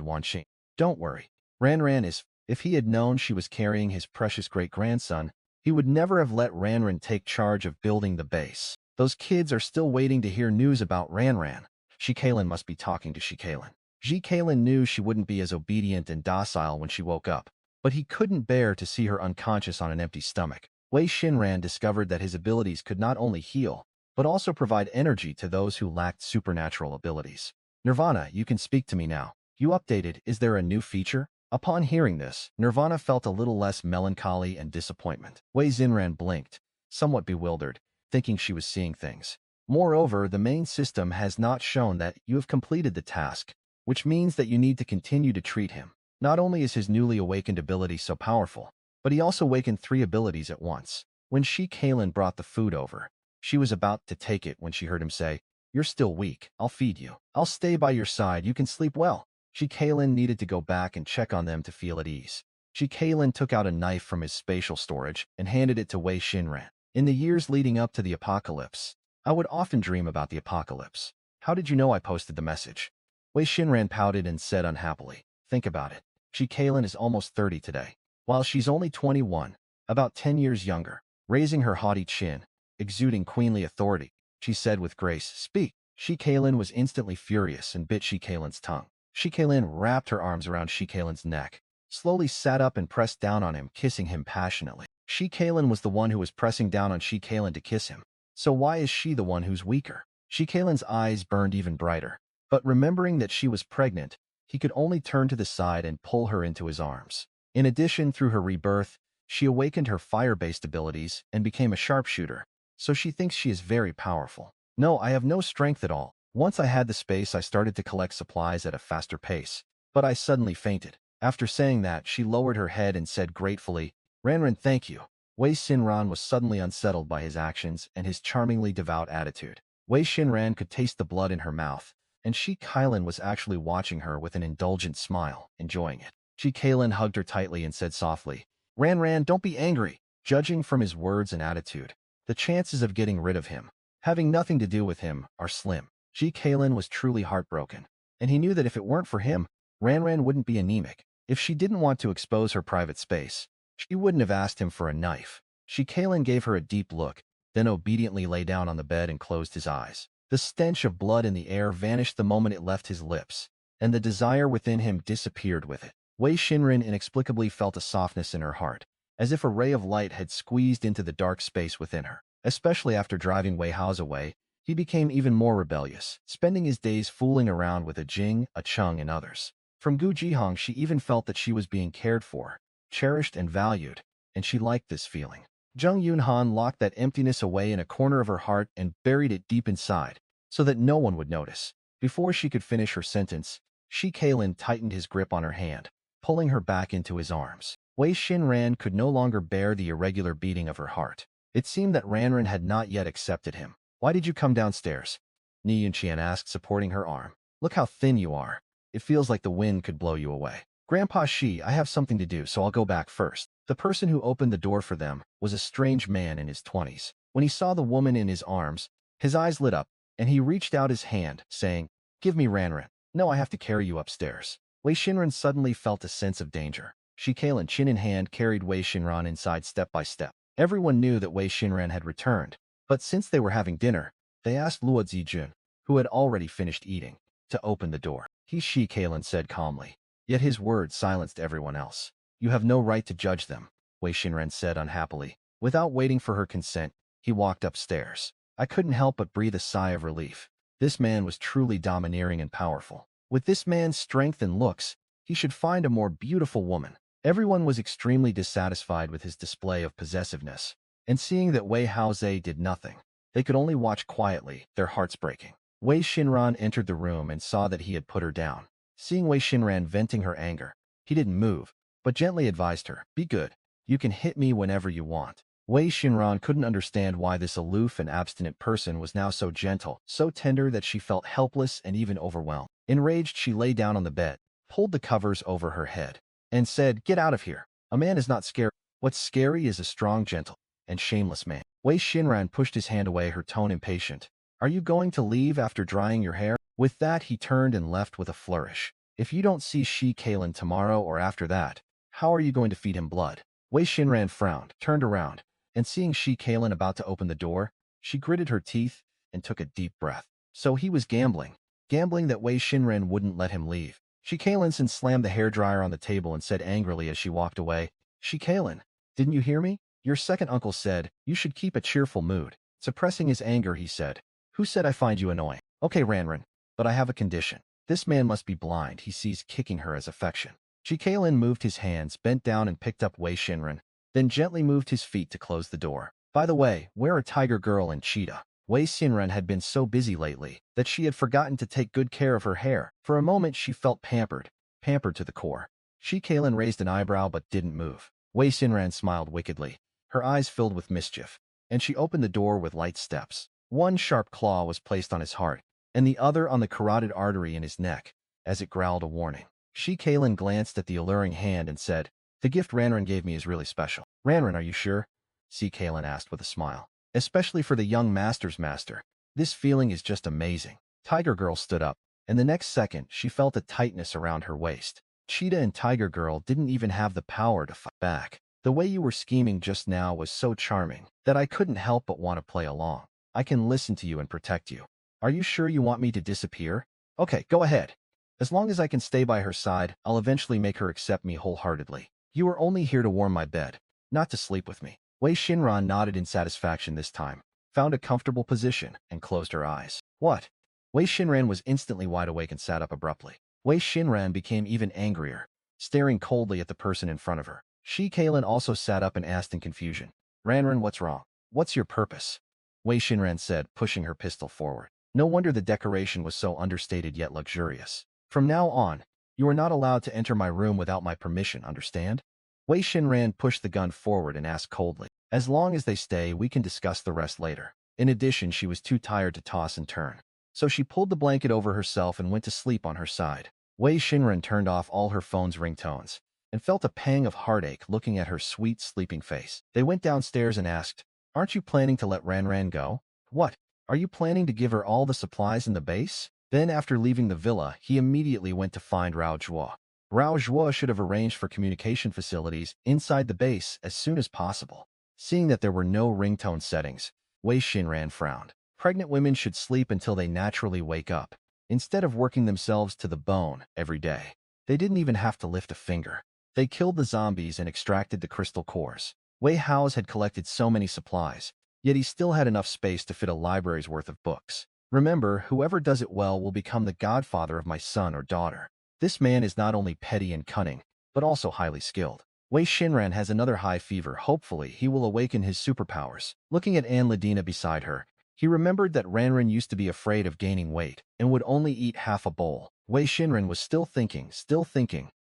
"Wanqing, don't worry. Ranran is..." If he had known she was carrying his precious great-grandson, he would never have let Ranran take charge of building the base. Those kids are still waiting to hear news about Ranran. Shikailin must be talking to Shikailin. Jikailin knew she wouldn't be as obedient and docile when she woke up, but he couldn't bear to see her unconscious on an empty stomach. Wei Xinran discovered that his abilities could not only heal, but also provide energy to those who lacked supernatural abilities. "Nirvana, you can speak to me now. You updated, is there a new feature?" Upon hearing this, Nirvana felt a little less melancholy and disappointment. Wei Xinran blinked, somewhat bewildered, thinking she was seeing things. "Moreover, the main system has not shown that you have completed the task, which means that you need to continue to treat him. Not only is his newly awakened ability so powerful, but he also awakened 3 abilities at once." When Shi Kailin brought the food over, she was about to take it when she heard him say, "You're still weak. I'll feed you. I'll stay by your side. You can sleep well." Jikailin needed to go back and check on them to feel at ease. Jikailin took out a knife from his spatial storage and handed it to Wei Xinran. "In the years leading up to the apocalypse, I would often dream about the apocalypse. How did you know I posted the message?" Wei Xinran pouted and said unhappily, "Think about it. Jikailin is almost 30 today, while she's only 21, about 10 years younger." Raising her haughty chin, exuding queenly authority, she said with grace, "Speak." Jikailin was instantly furious and bit Jikailin's tongue. Jikailin wrapped her arms around Jikailin's neck, slowly sat up and pressed down on him, kissing him passionately. Jikailin was the one who was pressing down on Jikailin to kiss him. So why is she the one who's weaker? Jikailin's eyes burned even brighter, but remembering that she was pregnant, he could only turn to the side and pull her into his arms. In addition, through her rebirth, she awakened her fire-based abilities and became a sharpshooter, so she thinks she is very powerful. "No, I have no strength at all. Once I had the space, I started to collect supplies at a faster pace, but I suddenly fainted." After saying that, she lowered her head and said gratefully, "Ranran, thank you." Wei Xinran was suddenly unsettled by his actions and his charmingly devout attitude. Wei Xinran could taste the blood in her mouth, and Shi Kailin was actually watching her with an indulgent smile, enjoying it. Shi Kailin hugged her tightly and said softly, "Ranran, don't be angry." Judging from his words and attitude, the chances of getting rid of him, having nothing to do with him, are slim. Ji Kailin was truly heartbroken, and he knew that if it weren't for him, Ranran wouldn't be anemic. If she didn't want to expose her private space, she wouldn't have asked him for a knife. Shi Kailin gave her a deep look, then obediently lay down on the bed and closed his eyes. The stench of blood in the air vanished the moment it left his lips, and the desire within him disappeared with it. Wei Xinran inexplicably felt a softness in her heart, as if a ray of light had squeezed into the dark space within her. Especially after driving Wei Hao's away, he became even more rebellious, spending his days fooling around with a Jing, a Chung, and others. From Gu Jihong, she even felt that she was being cared for, cherished, and valued, and she liked this feeling. Jung Yunhan locked that emptiness away in a corner of her heart and buried it deep inside, so that no one would notice. Before she could finish her sentence, Shi Kailin tightened his grip on her hand, pulling her back into his arms. Wei Xinran could no longer bear the irregular beating of her heart. It seemed that Ranran had not yet accepted him. "Why did you come downstairs?" Ni Yunqian asked, supporting her arm. "Look how thin you are. It feels like the wind could blow you away." "Grandpa Shi, I have something to do, so I'll go back first." The person who opened the door for them was a strange man in his 20s. When he saw the woman in his arms, his eyes lit up, and he reached out his hand, saying, "Give me Ranran. No, I have to carry you upstairs." Wei Xinran suddenly felt a sense of danger. Shi Kailin, chin in hand, carried Wei Xinran inside step by step. Everyone knew that Wei Xinran had returned, but since they were having dinner, they asked Luo Zijun, who had already finished eating, to open the door. Shi Kailin said calmly. Yet his words silenced everyone else. "You have no right to judge them," Wei Xinran said unhappily. Without waiting for her consent, he walked upstairs. I couldn't help but breathe a sigh of relief. This man was truly domineering and powerful. With this man's strength and looks, he should find a more beautiful woman. Everyone was extremely dissatisfied with his display of possessiveness, and seeing that Wei Haozhe did nothing, they could only watch quietly, their hearts breaking. Wei Xinran entered the room and saw that he had put her down. Seeing Wei Xinran venting her anger, he didn't move, but gently advised her, "Be good. You can hit me whenever you want." Wei Xinran couldn't understand why this aloof and abstinent person was now so gentle, so tender that she felt helpless and even overwhelmed. Enraged, she lay down on the bed, pulled the covers over her head, and said, "Get out of here. A man is not scary. What's scary is a strong, gentle, and shameless man." Wei Xinran pushed his hand away, her tone impatient. "Are you going to leave after drying your hair?" With that, he turned and left with a flourish. "If you don't see Shi Kailin tomorrow or after that, how are you going to feed him blood?" Wei Xinran frowned, turned around, and seeing Shi Kailin about to open the door, she gritted her teeth and took a deep breath. So he was gambling that Wei Xinran wouldn't let him leave. Shi Kailin slammed the hairdryer on the table and said angrily as she walked away, "Shi Kailin, didn't you hear me? Your second uncle said you should keep a cheerful mood." Suppressing his anger, he said, "Who said I find you annoying?" "Okay, Ranran, but I have a condition. This man must be blind. He sees kicking her as affection." Shi Kailin moved his hands, bent down and picked up Wei Xinran, then gently moved his feet to close the door. "By the way, where are Tiger Girl and Cheetah?" Wei Xinran had been so busy lately that she had forgotten to take good care of her hair. For a moment she felt pampered to the core. Shi Kailin raised an eyebrow but didn't move. Wei Xinran smiled wickedly, her eyes filled with mischief, and she opened the door with light steps. One sharp claw was placed on his heart, and the other on the carotid artery in his neck, as it growled a warning. Shi Kailin glanced at the alluring hand and said, "The gift Ranran gave me is really special." "Ranran, are you sure?" Shi Kailin asked with a smile. "Especially for the young master's master. This feeling is just amazing." Tiger Girl stood up, and the next second she felt a tightness around her waist. Cheetah and Tiger Girl didn't even have the power to fight back. "The way you were scheming just now was so charming that I couldn't help but want to play along. I can listen to you and protect you. Are you sure you want me to disappear?" "Okay, go ahead. As long as I can stay by her side, I'll eventually make her accept me wholeheartedly. You are only here to warm my bed, not to sleep with me." Wei Xinran nodded in satisfaction this time, found a comfortable position, and closed her eyes. "What?" Wei Xinran was instantly wide awake and sat up abruptly. Wei Xinran became even angrier, staring coldly at the person in front of her. Shi Kailin also sat up and asked in confusion, "Ranran, what's wrong? What's your purpose?" Wei Xinran said, pushing her pistol forward. No wonder the decoration was so understated yet luxurious. "From now on, you are not allowed to enter my room without my permission, understand?" Wei Xinran pushed the gun forward and asked coldly, "As long as they stay, we can discuss the rest later." In addition, she was too tired to toss and turn, so she pulled the blanket over herself and went to sleep on her side. Wei Xinran turned off all her phone's ringtones and felt a pang of heartache looking at her sweet, sleeping face. They went downstairs and asked, "Aren't you planning to let Ranran go?" "What? Are you planning to give her all the supplies in the base?" Then, after leaving the villa, he immediately went to find Rao Zhuo. Rao Zhuo should have arranged for communication facilities inside the base as soon as possible. Seeing that there were no ringtone settings, Wei Xinran frowned. Pregnant women should sleep until they naturally wake up, instead of working themselves to the bone every day. They didn't even have to lift a finger. They killed the zombies and extracted the crystal cores. Wei Hao's had collected so many supplies, yet he still had enough space to fit a library's worth of books. Remember, whoever does it well will become the godfather of my son or daughter. This man is not only petty and cunning, but also highly skilled. Wei Xinran has another high fever. Hopefully, he will awaken his superpowers. Looking at Anne Ladina beside her, he remembered that Ranran used to be afraid of gaining weight and would only eat half a bowl. Wei Xinran was still thinking.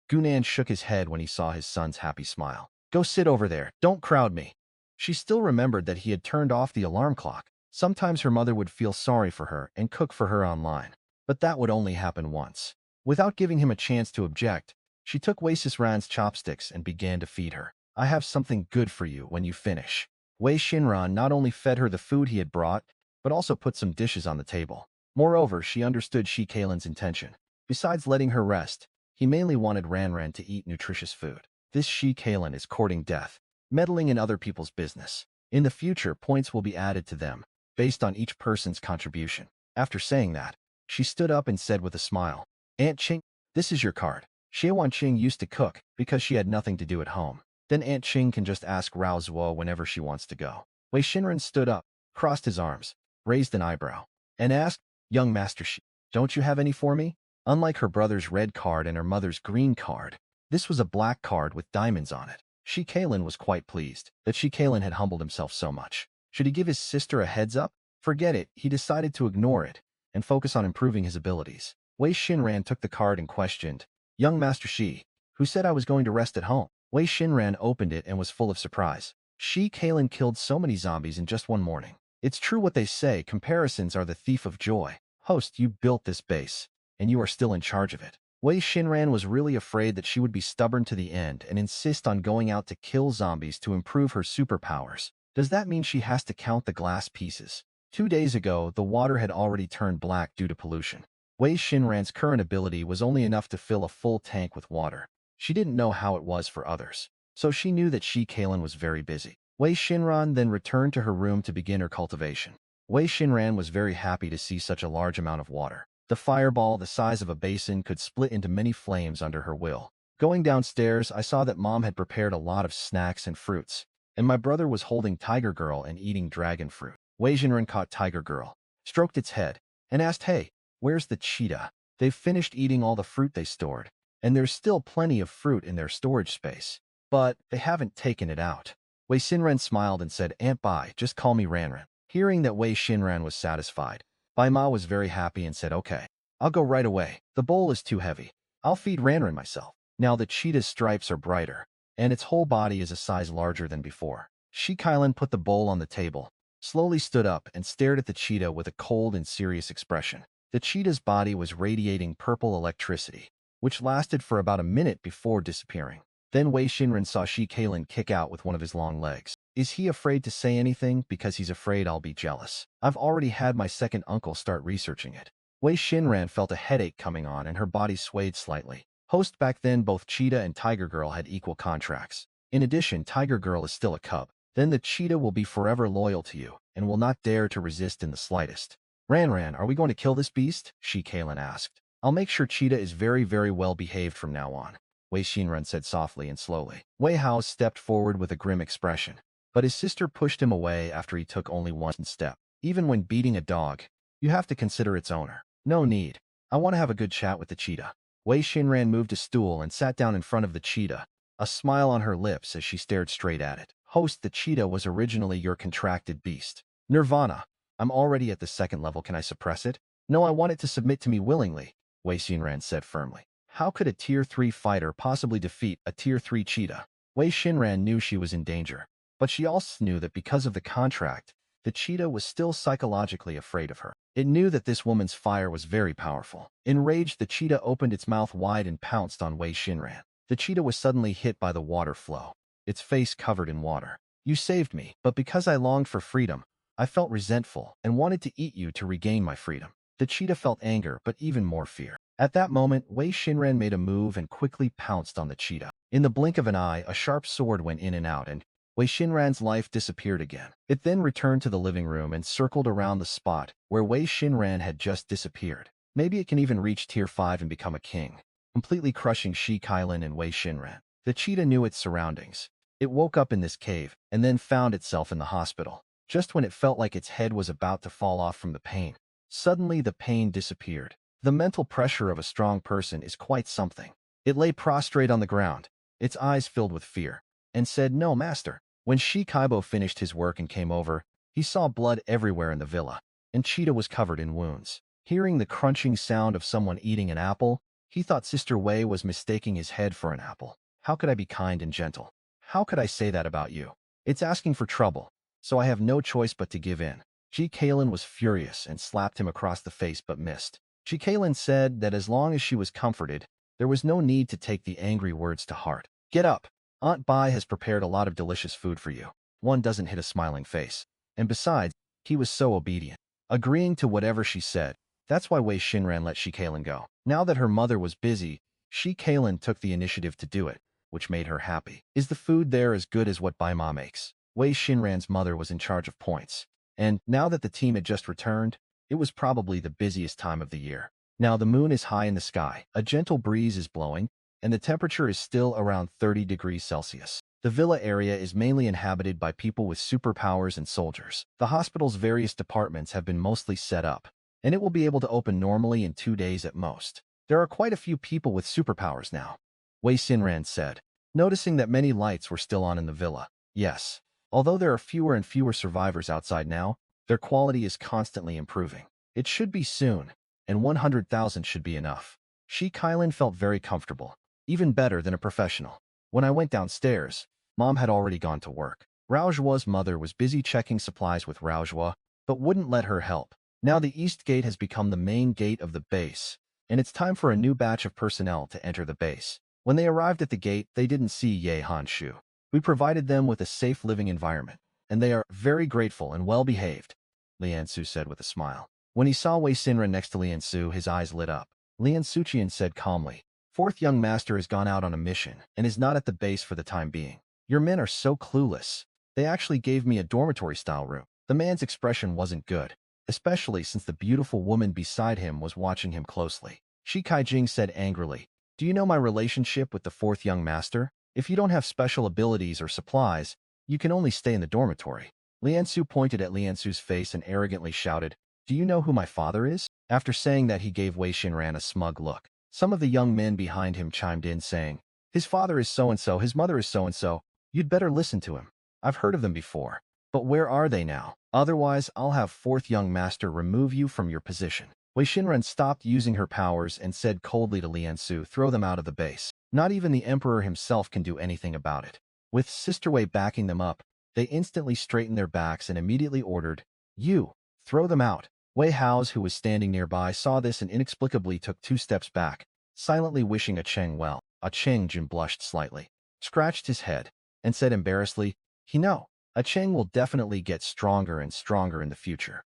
Gunan shook his head when he saw his son's happy smile. Go sit over there. Don't crowd me. She still remembered that he had turned off the alarm clock. Sometimes her mother would feel sorry for her and cook for her online. But that would only happen once. Without giving him a chance to object, she took Wei Xinran's chopsticks and began to feed her. I have something good for you when you finish. Wei Xinran not only fed her the food he had brought, but also put some dishes on the table. Moreover, she understood Shi Kalin's intention. Besides letting her rest, he mainly wanted Ranran to eat nutritious food. This Shi Kalin is courting death, meddling in other people's business. In the future, points will be added to them, based on each person's contribution. After saying that, she stood up and said with a smile, Aunt Qing, this is your card. Xiewan Qing used to cook because she had nothing to do at home. Then Aunt Qing can just ask Rao Zuo whenever she wants to go. Wei Xinran stood up, crossed his arms, raised an eyebrow, and asked, Young Master Shi, don't you have any for me? Unlike her brother's red card and her mother's green card, this was a black card with diamonds on it. Shi Kalin was quite pleased that Shi Kalin had humbled himself so much. Should he give his sister a heads up? Forget it, he decided to ignore it and focus on improving his abilities. Wei Xinran took the card and questioned, Young Master Shi, who said I was going to rest at home? Wei Xinran opened it and was full of surprise. Shi Kalin killed so many zombies in just one morning. It's true what they say, comparisons are the thief of joy. Host, you built this base, and you are still in charge of it. Wei Xinran was really afraid that she would be stubborn to the end and insist on going out to kill zombies to improve her superpowers. Does that mean she has to count the glass pieces? 2 days ago, the water had already turned black due to pollution. Wei Xinran's current ability was only enough to fill a full tank with water. She didn't know how it was for others, so she knew that Shi Kalin was very busy. Wei Xinran then returned to her room to begin her cultivation. Wei Xinran was very happy to see such a large amount of water. The fireball the size of a basin could split into many flames under her will. Going downstairs, I saw that Mom had prepared a lot of snacks and fruits, and my brother was holding Tiger Girl and eating dragon fruit. Wei Xinran caught Tiger Girl, stroked its head, and asked, Hey, where's the cheetah? They've finished eating all the fruit they stored, and there's still plenty of fruit in their storage space, but they haven't taken it out. Wei Xinran smiled and said, Aunt Bai, just call me Ranran. Hearing that Wei Xinran was satisfied, Bai Ma was very happy and said, Okay, I'll go right away. The bowl is too heavy. I'll feed Ranran myself. Now the cheetah's stripes are brighter, and its whole body is a size larger than before. Shi Kailan put the bowl on the table, slowly stood up and stared at the cheetah with a cold and serious expression. The cheetah's body was radiating purple electricity, which lasted for about a minute before disappearing. Then Wei Xinran saw Shi Kailan kick out with one of his long legs. Is he afraid to say anything because he's afraid I'll be jealous? I've already had my second uncle start researching it. Wei Xinran felt a headache coming on and her body swayed slightly. Host, back then both Cheetah and Tiger Girl had equal contracts. In addition, Tiger Girl is still a cub. Then the cheetah will be forever loyal to you and will not dare to resist in the slightest. Ranran, are we going to kill this beast? Shi Kailan asked. I'll make sure Cheetah is very, very well behaved from now on, Wei Xinran said softly and slowly. Wei Hao stepped forward with a grim expression, but his sister pushed him away after he took only one step. Even when beating a dog, you have to consider its owner. No need. I want to have a good chat with the cheetah. Wei Xinran moved a stool and sat down in front of the cheetah, a smile on her lips as she stared straight at it. Host, the cheetah was originally your contracted beast. Nirvana. I'm already at the second level. Can I suppress it? No, I want it to submit to me willingly, Wei Xinran said firmly. How could a Tier 3 fighter possibly defeat a Tier 3 cheetah? Wei Xinran knew she was in danger, but she also knew that because of the contract, the cheetah was still psychologically afraid of her. It knew that this woman's fire was very powerful. Enraged, the cheetah opened its mouth wide and pounced on Wei Xinran. The cheetah was suddenly hit by the water flow, its face covered in water. You saved me, but because I longed for freedom, I felt resentful and wanted to eat you to regain my freedom. The cheetah felt anger, but even more fear. At that moment, Wei Xinran made a move and quickly pounced on the cheetah. In the blink of an eye, a sharp sword went in and out, and Wei Xinran's life disappeared again. It then returned to the living room and circled around the spot where Wei Xinran had just disappeared. Maybe it can even reach Tier 5 and become a king, completely crushing Shi Kailan and Wei Xinran. The cheetah knew its surroundings. It woke up in this cave and then found itself in the hospital. Just when it felt like its head was about to fall off from the pain, suddenly the pain disappeared. The mental pressure of a strong person is quite something. It lay prostrate on the ground, its eyes filled with fear, and said, "No, master." When Shikibo finished his work and came over, he saw blood everywhere in the villa, and Cheetah was covered in wounds. Hearing the crunching sound of someone eating an apple, he thought Sister Wei was mistaking his head for an apple. How could I be kind and gentle? How could I say that about you? It's asking for trouble, so I have no choice but to give in. Ji Kalin was furious and slapped him across the face but missed. Ji Kalin said that as long as she was comforted, there was no need to take the angry words to heart. "Get up. Aunt Bai has prepared a lot of delicious food for you." One doesn't hit a smiling face. And besides, he was so obedient, agreeing to whatever she said. That's why Wei Xinran let Shi Kalin go. Now that her mother was busy, Shi Kalin took the initiative to do it, which made her happy. "Is the food there as good as what Bai Ma makes?" Wei Xinran's mother was in charge of points, and now that the team had just returned, it was probably the busiest time of the year. Now the moon is high in the sky, a gentle breeze is blowing, and the temperature is still around 30 degrees Celsius. The villa area is mainly inhabited by people with superpowers and soldiers. The hospital's various departments have been mostly set up, and it will be able to open normally in 2 days at most. There are quite a few people with superpowers now, Wei Xinran said, noticing that many lights were still on in the villa. Yes, although there are fewer and fewer survivors outside now, their quality is constantly improving. It should be soon, and 100,000 should be enough. Shi Kailan felt very comfortable, even better than a professional. When I went downstairs, Mom had already gone to work. Raojua's mother was busy checking supplies with Raojua, but wouldn't let her help. Now the East Gate has become the main gate of the base, and it's time for a new batch of personnel to enter the base. When they arrived at the gate, they didn't see Ye Hanshu. We provided them with a safe living environment, and they are very grateful and well-behaved, Liansu said with a smile. When he saw Wei Xinran next to Liansu, his eyes lit up. Lian Suqian said calmly, "Fourth young master has gone out on a mission and is not at the base for the time being. Your men are so clueless. They actually gave me a dormitory-style room." The man's expression wasn't good, especially since the beautiful woman beside him was watching him closely. Shi Kaijing said angrily, "Do you know my relationship with the fourth young master? If you don't have special abilities or supplies, you can only stay in the dormitory." Liansu pointed at Liansu's face and arrogantly shouted, "Do you know who my father is?" After saying that, he gave Wei Xinran a smug look. Some of the young men behind him chimed in saying, "His father is so-and-so, his mother is so-and-so. You'd better listen to him. I've heard of them before. But where are they now? Otherwise, I'll have fourth young master remove you from your position." Wei Xinran stopped using her powers and said coldly to Liansu, "Throw them out of the base. Not even the emperor himself can do anything about it." With Sister Wei backing them up, they instantly straightened their backs and immediately ordered, "You, throw them out." Wei Hao's, who was standing nearby, saw this and inexplicably took 2 steps back, silently wishing a Cheng well. A Cheng Jun blushed slightly, scratched his head, and said embarrassedly, "No, a Cheng will definitely get stronger and stronger in the future."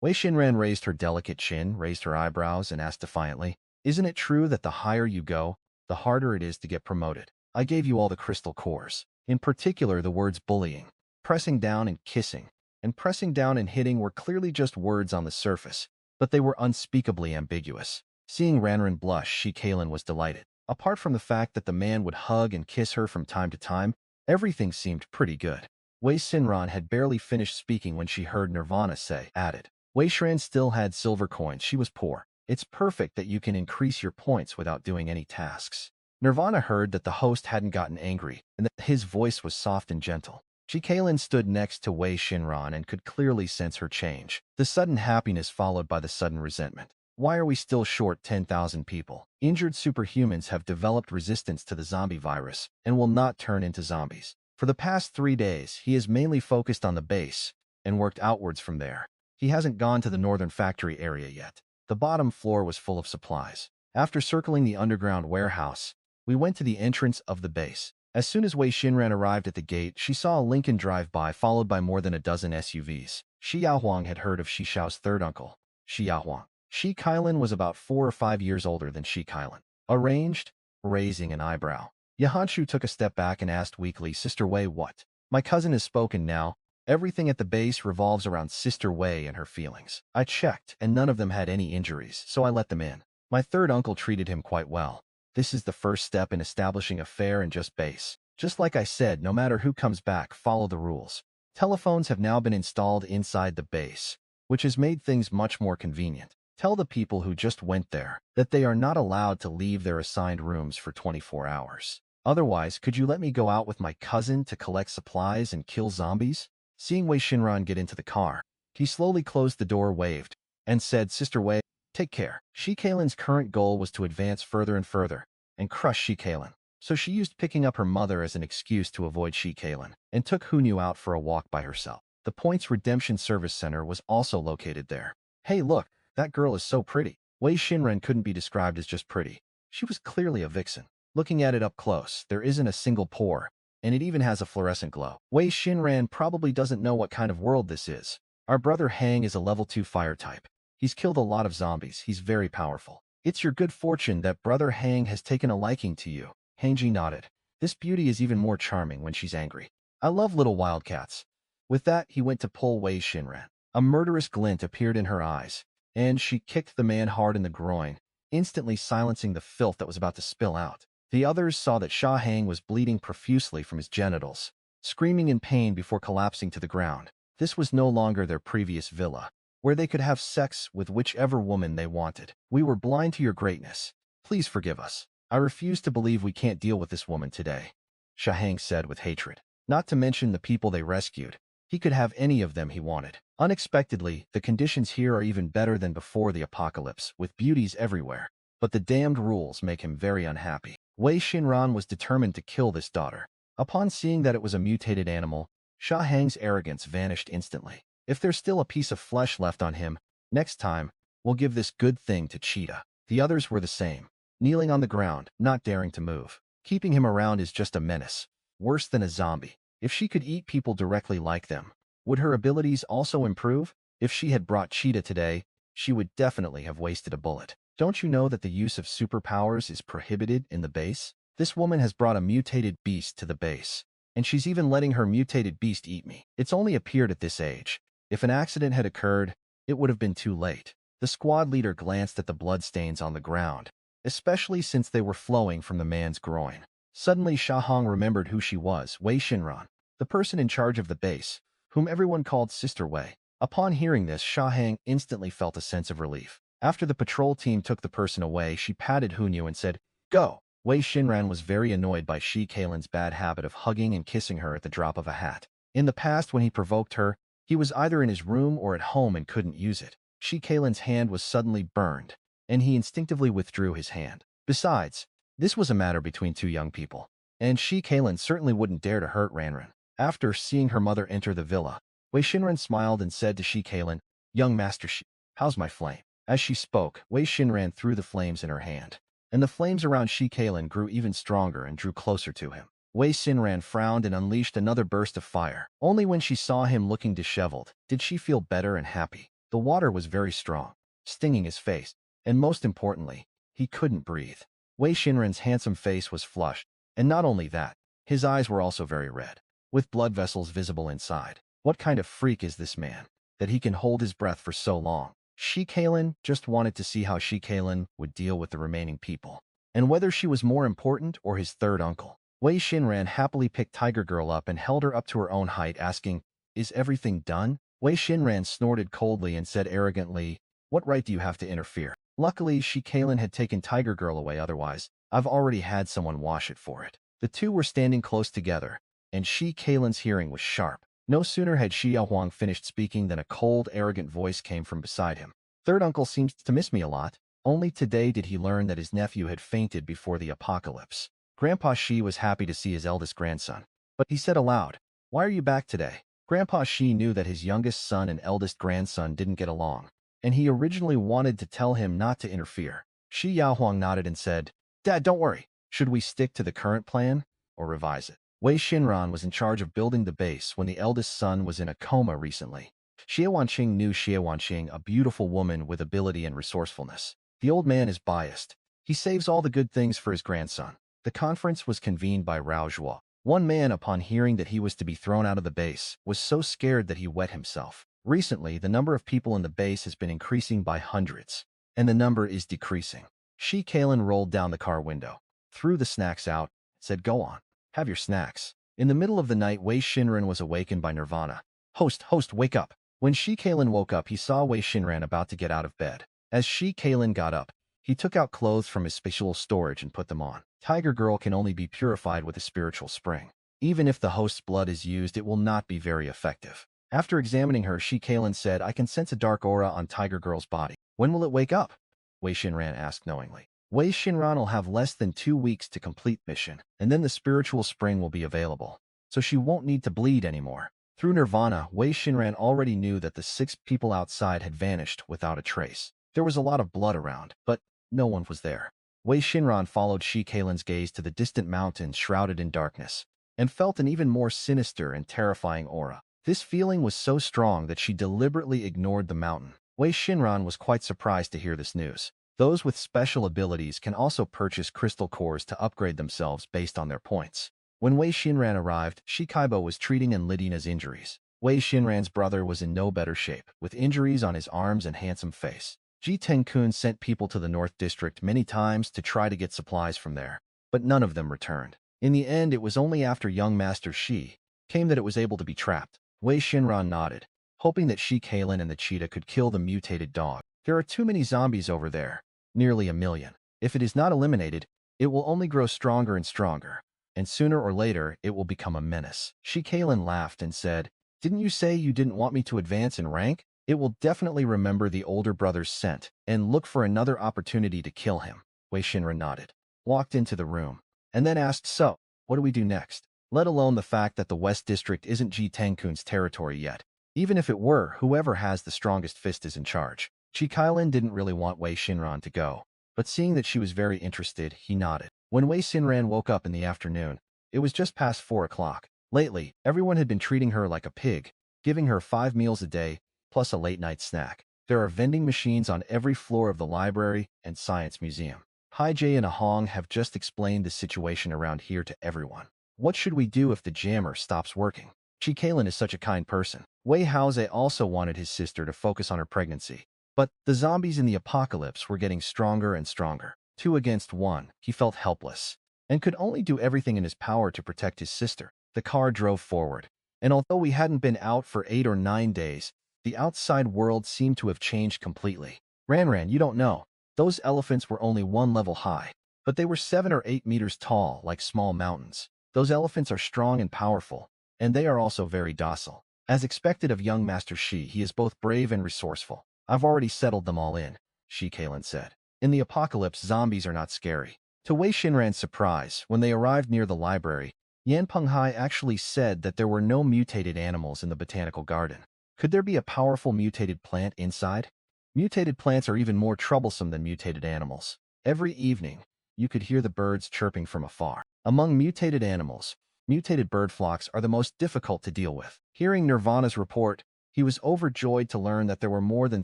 Wei Xinran raised her delicate chin, raised her eyebrows, and asked defiantly, "Isn't it true that the higher you go, the harder it is to get promoted? I gave you all the crystal cores. In particular, the words bullying, pressing down and kissing, and pressing down and hitting were clearly just words on the surface, but they were unspeakably ambiguous." Seeing Ranran blush, Shi Kalin was delighted. Apart from the fact that the man would hug and kiss her from time to time, everything seemed pretty good. Wei Xinran had barely finished speaking when she heard Nirvana added. Wei Shran still had silver coins. She was poor. "It's perfect that you can increase your points without doing any tasks." Nirvana heard that the host hadn't gotten angry, and that his voice was soft and gentle. Ji Kalin stood next to Wei Xinran and could clearly sense her change. The sudden happiness followed by the sudden resentment. Why are we still short 10,000 people? Injured superhumans have developed resistance to the zombie virus and will not turn into zombies. For the past 3 days, he is mainly focused on the base and worked outwards from there. He hasn't gone to the northern factory area yet. The bottom floor was full of supplies. After circling the underground warehouse, we went to the entrance of the base. As soon as Wei Xinran arrived at the gate, she saw a Lincoln drive by, followed by more than a dozen SUVs. Shi Yaohuang had heard of Shi Xiao's third uncle, Shi Yaohuang. Shi Kailan was about 4 or 5 years older than Shi Kailan. Arranged, raising an eyebrow. Yahanshu took a step back and asked weakly, "Sister Wei, what?" "My cousin has spoken now. Everything at the base revolves around Sister Wei and her feelings. I checked, and none of them had any injuries, so I let them in. My third uncle treated him quite well. This is the first step in establishing a fair and just base. Just like I said, no matter who comes back, follow the rules." Telephones have now been installed inside the base, which has made things much more convenient. Tell the people who just went there that they are not allowed to leave their assigned rooms for 24 hours. Otherwise, could you let me go out with my cousin to collect supplies and kill zombies? Seeing Wei Xinran get into the car, he slowly closed the door, waved, and said, Sister Wei, take care. Shikalin's current goal was to advance further and further and crush Shikalin. So she used picking up her mother as an excuse to avoid Shikalin and took Hunyu out for a walk by herself. The Points Redemption Service Center was also located there. Hey look, that girl is so pretty. Wei Xinran couldn't be described as just pretty. She was clearly a vixen. Looking at it up close, there isn't a single pore, and it even has a fluorescent glow. Wei Xinran probably doesn't know what kind of world this is. Our brother Hang is a level 2 fire type. He's killed a lot of zombies. He's very powerful. It's your good fortune that brother Hang has taken a liking to you. Hangji nodded. This beauty is even more charming when she's angry. I love little wildcats. With that, he went to pull Wei Xinran. A murderous glint appeared in her eyes, and she kicked the man hard in the groin, instantly silencing the filth that was about to spill out. The others saw that Sha Hang was bleeding profusely from his genitals, screaming in pain before collapsing to the ground. This was no longer their previous villa, where they could have sex with whichever woman they wanted. We were blind to your greatness. Please forgive us. I refuse to believe we can't deal with this woman today, Sha Hang said with hatred. Not to mention the people they rescued. He could have any of them he wanted. Unexpectedly, the conditions here are even better than before the apocalypse, with beauties everywhere. But the damned rules make him very unhappy. Wei Xinran was determined to kill this daughter. Upon seeing that it was a mutated animal, Sha Hang's arrogance vanished instantly. If there's still a piece of flesh left on him, next time, we'll give this good thing to Cheetah. The others were the same, kneeling on the ground, not daring to move. Keeping him around is just a menace, worse than a zombie. If she could eat people directly like them, would her abilities also improve? If she had brought Cheetah today, she would definitely have wasted a bullet. Don't you know that the use of superpowers is prohibited in the base? This woman has brought a mutated beast to the base, and she's even letting her mutated beast eat me. It's only appeared at this age. If an accident had occurred, it would have been too late. The squad leader glanced at the bloodstains on the ground, especially since they were flowing from the man's groin. Suddenly Sha Hang remembered who she was, Wei Xinran, the person in charge of the base, whom everyone called Sister Wei. Upon hearing this, Sha Hang instantly felt a sense of relief. After the patrol team took the person away, she patted Hunyu and said, Go! Wei Xinran was very annoyed by Shi Kalin's bad habit of hugging and kissing her at the drop of a hat. In the past, when he provoked her, he was either in his room or at home and couldn't use it. Shi Kalin's hand was suddenly burned, and he instinctively withdrew his hand. Besides, this was a matter between two young people, and Shi Kalin certainly wouldn't dare to hurt Ranran. After seeing her mother enter the villa, Wei Xinran smiled and said to Shi Kalin, Young Master Shi, how's my flame? As she spoke, Wei Xinran threw the flames in her hand, and the flames around Shi Kalin grew even stronger and drew closer to him. Wei Xinran frowned and unleashed another burst of fire. Only when she saw him looking disheveled did she feel better and happy. The water was very strong, stinging his face, and most importantly, he couldn't breathe. Wei Xinran's handsome face was flushed, and not only that, his eyes were also very red, with blood vessels visible inside. What kind of freak is this man, that he can hold his breath for so long? Shi Kalin just wanted to see how Shi Kalin would deal with the remaining people, and whether she was more important or his third uncle. Wei Xinran happily picked Tiger Girl up and held her up to her own height, asking, Is everything done? Wei Xinran snorted coldly and said arrogantly, What right do you have to interfere? Luckily, Shi Kalin had taken Tiger Girl away, otherwise, I've already had someone wash it for it. The two were standing close together, and Shi Kalin's hearing was sharp. No sooner had Xi Yaohuang finished speaking than a cold, arrogant voice came from beside him. Third uncle seems to miss me a lot. Only today did he learn that his nephew had fainted before the apocalypse. Grandpa Xi was happy to see his eldest grandson, but he said aloud, Why are you back today? Grandpa Xi knew that his youngest son and eldest grandson didn't get along, and he originally wanted to tell him not to interfere. Xi Yaohuang nodded and said, Dad, don't worry. Should we stick to the current plan or revise it? Wei Xinran was in charge of building the base when the eldest son was in a coma recently. Xie Wanqing knew Xie Wanqing, a beautiful woman with ability and resourcefulness. The old man is biased. He saves all the good things for his grandson. The conference was convened by Rao Zhuo. One man, upon hearing that he was to be thrown out of the base, was so scared that he wet himself. Recently, the number of people in the base has been increasing by hundreds, and the number is decreasing. Shi Kalin rolled down the car window, threw the snacks out, said, Go on. Have your snacks. In the middle of the night, Wei Xinran was awakened by Nirvana. Host, wake up. When Shi Kalin woke up, he saw Wei Xinran about to get out of bed. As Shi Kalin got up, he took out clothes from his spatial storage and put them on. Tiger Girl can only be purified with a spiritual spring. Even if the host's blood is used, it will not be very effective. After examining her, Shi Kalin said, I can sense a dark aura on Tiger Girl's body. When will it wake up? Wei Xinran asked knowingly. Wei Xinran will have less than 2 weeks to complete mission, and then the spiritual spring will be available, so she won't need to bleed anymore. Through Nirvana, Wei Xinran already knew that the 6 people outside had vanished without a trace. There was a lot of blood around, but no one was there. Wei Xinran followed Shi Kalin's gaze to the distant mountains shrouded in darkness, and felt an even more sinister and terrifying aura. This feeling was so strong that she deliberately ignored the mountain. Wei Xinran was quite surprised to hear this news. Those with special abilities can also purchase crystal cores to upgrade themselves based on their points. When Wei Xinran arrived, Shi Kaibo was treating Lidina's injuries. Wei Xinran's brother was in no better shape, with injuries on his arms and handsome face. Ji Tengkun sent people to the North District many times to try to get supplies from there, but none of them returned. In the end, it was only after young Master Shi came that it was able to be trapped. Wei Xinran nodded, hoping that Shi Kalin and the cheetah could kill the mutated dog. There are too many zombies over there, nearly 1 million. If it is not eliminated, it will only grow stronger and stronger, and sooner or later it will become a menace. Shi Kalin laughed and said, Didn't you say you didn't want me to advance in rank? It will definitely remember the older brother's scent and look for another opportunity to kill him. Wei Xinran nodded, walked into the room, and then asked, So, what do we do next? Let alone the fact that the West District isn't Ji Tengkun's territory yet. Even if it were, whoever has the strongest fist is in charge. Shi Kailin didn't really want Wei Xinran to go, but seeing that she was very interested, he nodded. When Wei Xinran woke up in the afternoon, it was just past 4 o'clock. Lately, everyone had been treating her like a pig, giving her 5 meals a day, plus a late-night snack. There are vending machines on every floor of the library and science museum. Hai Jie and Ahong have just explained the situation around here to everyone. What should we do if the jammer stops working? Shi Kailin is such a kind person. Wei Haoze also wanted his sister to focus on her pregnancy. But the zombies in the apocalypse were getting stronger and stronger. 2 against 1, he felt helpless, and could only do everything in his power to protect his sister. The car drove forward, and although we hadn't been out for 8 or 9 days, the outside world seemed to have changed completely. Ran, you don't know. Those elephants were only 1 level high, but they were 7 or 8 meters tall like small mountains. Those elephants are strong and powerful, and they are also very docile. As expected of young Master Shi, he is both brave and resourceful. I've already settled them all in, Shi Kailin said. In the apocalypse, zombies are not scary. To Wei Xinran's surprise, when they arrived near the library, Yan Penghai actually said that there were no mutated animals in the botanical garden. Could there be a powerful mutated plant inside? Mutated plants are even more troublesome than mutated animals. Every evening, you could hear the birds chirping from afar. Among mutated animals, mutated bird flocks are the most difficult to deal with. Hearing Nirvana's report, he was overjoyed to learn that there were more than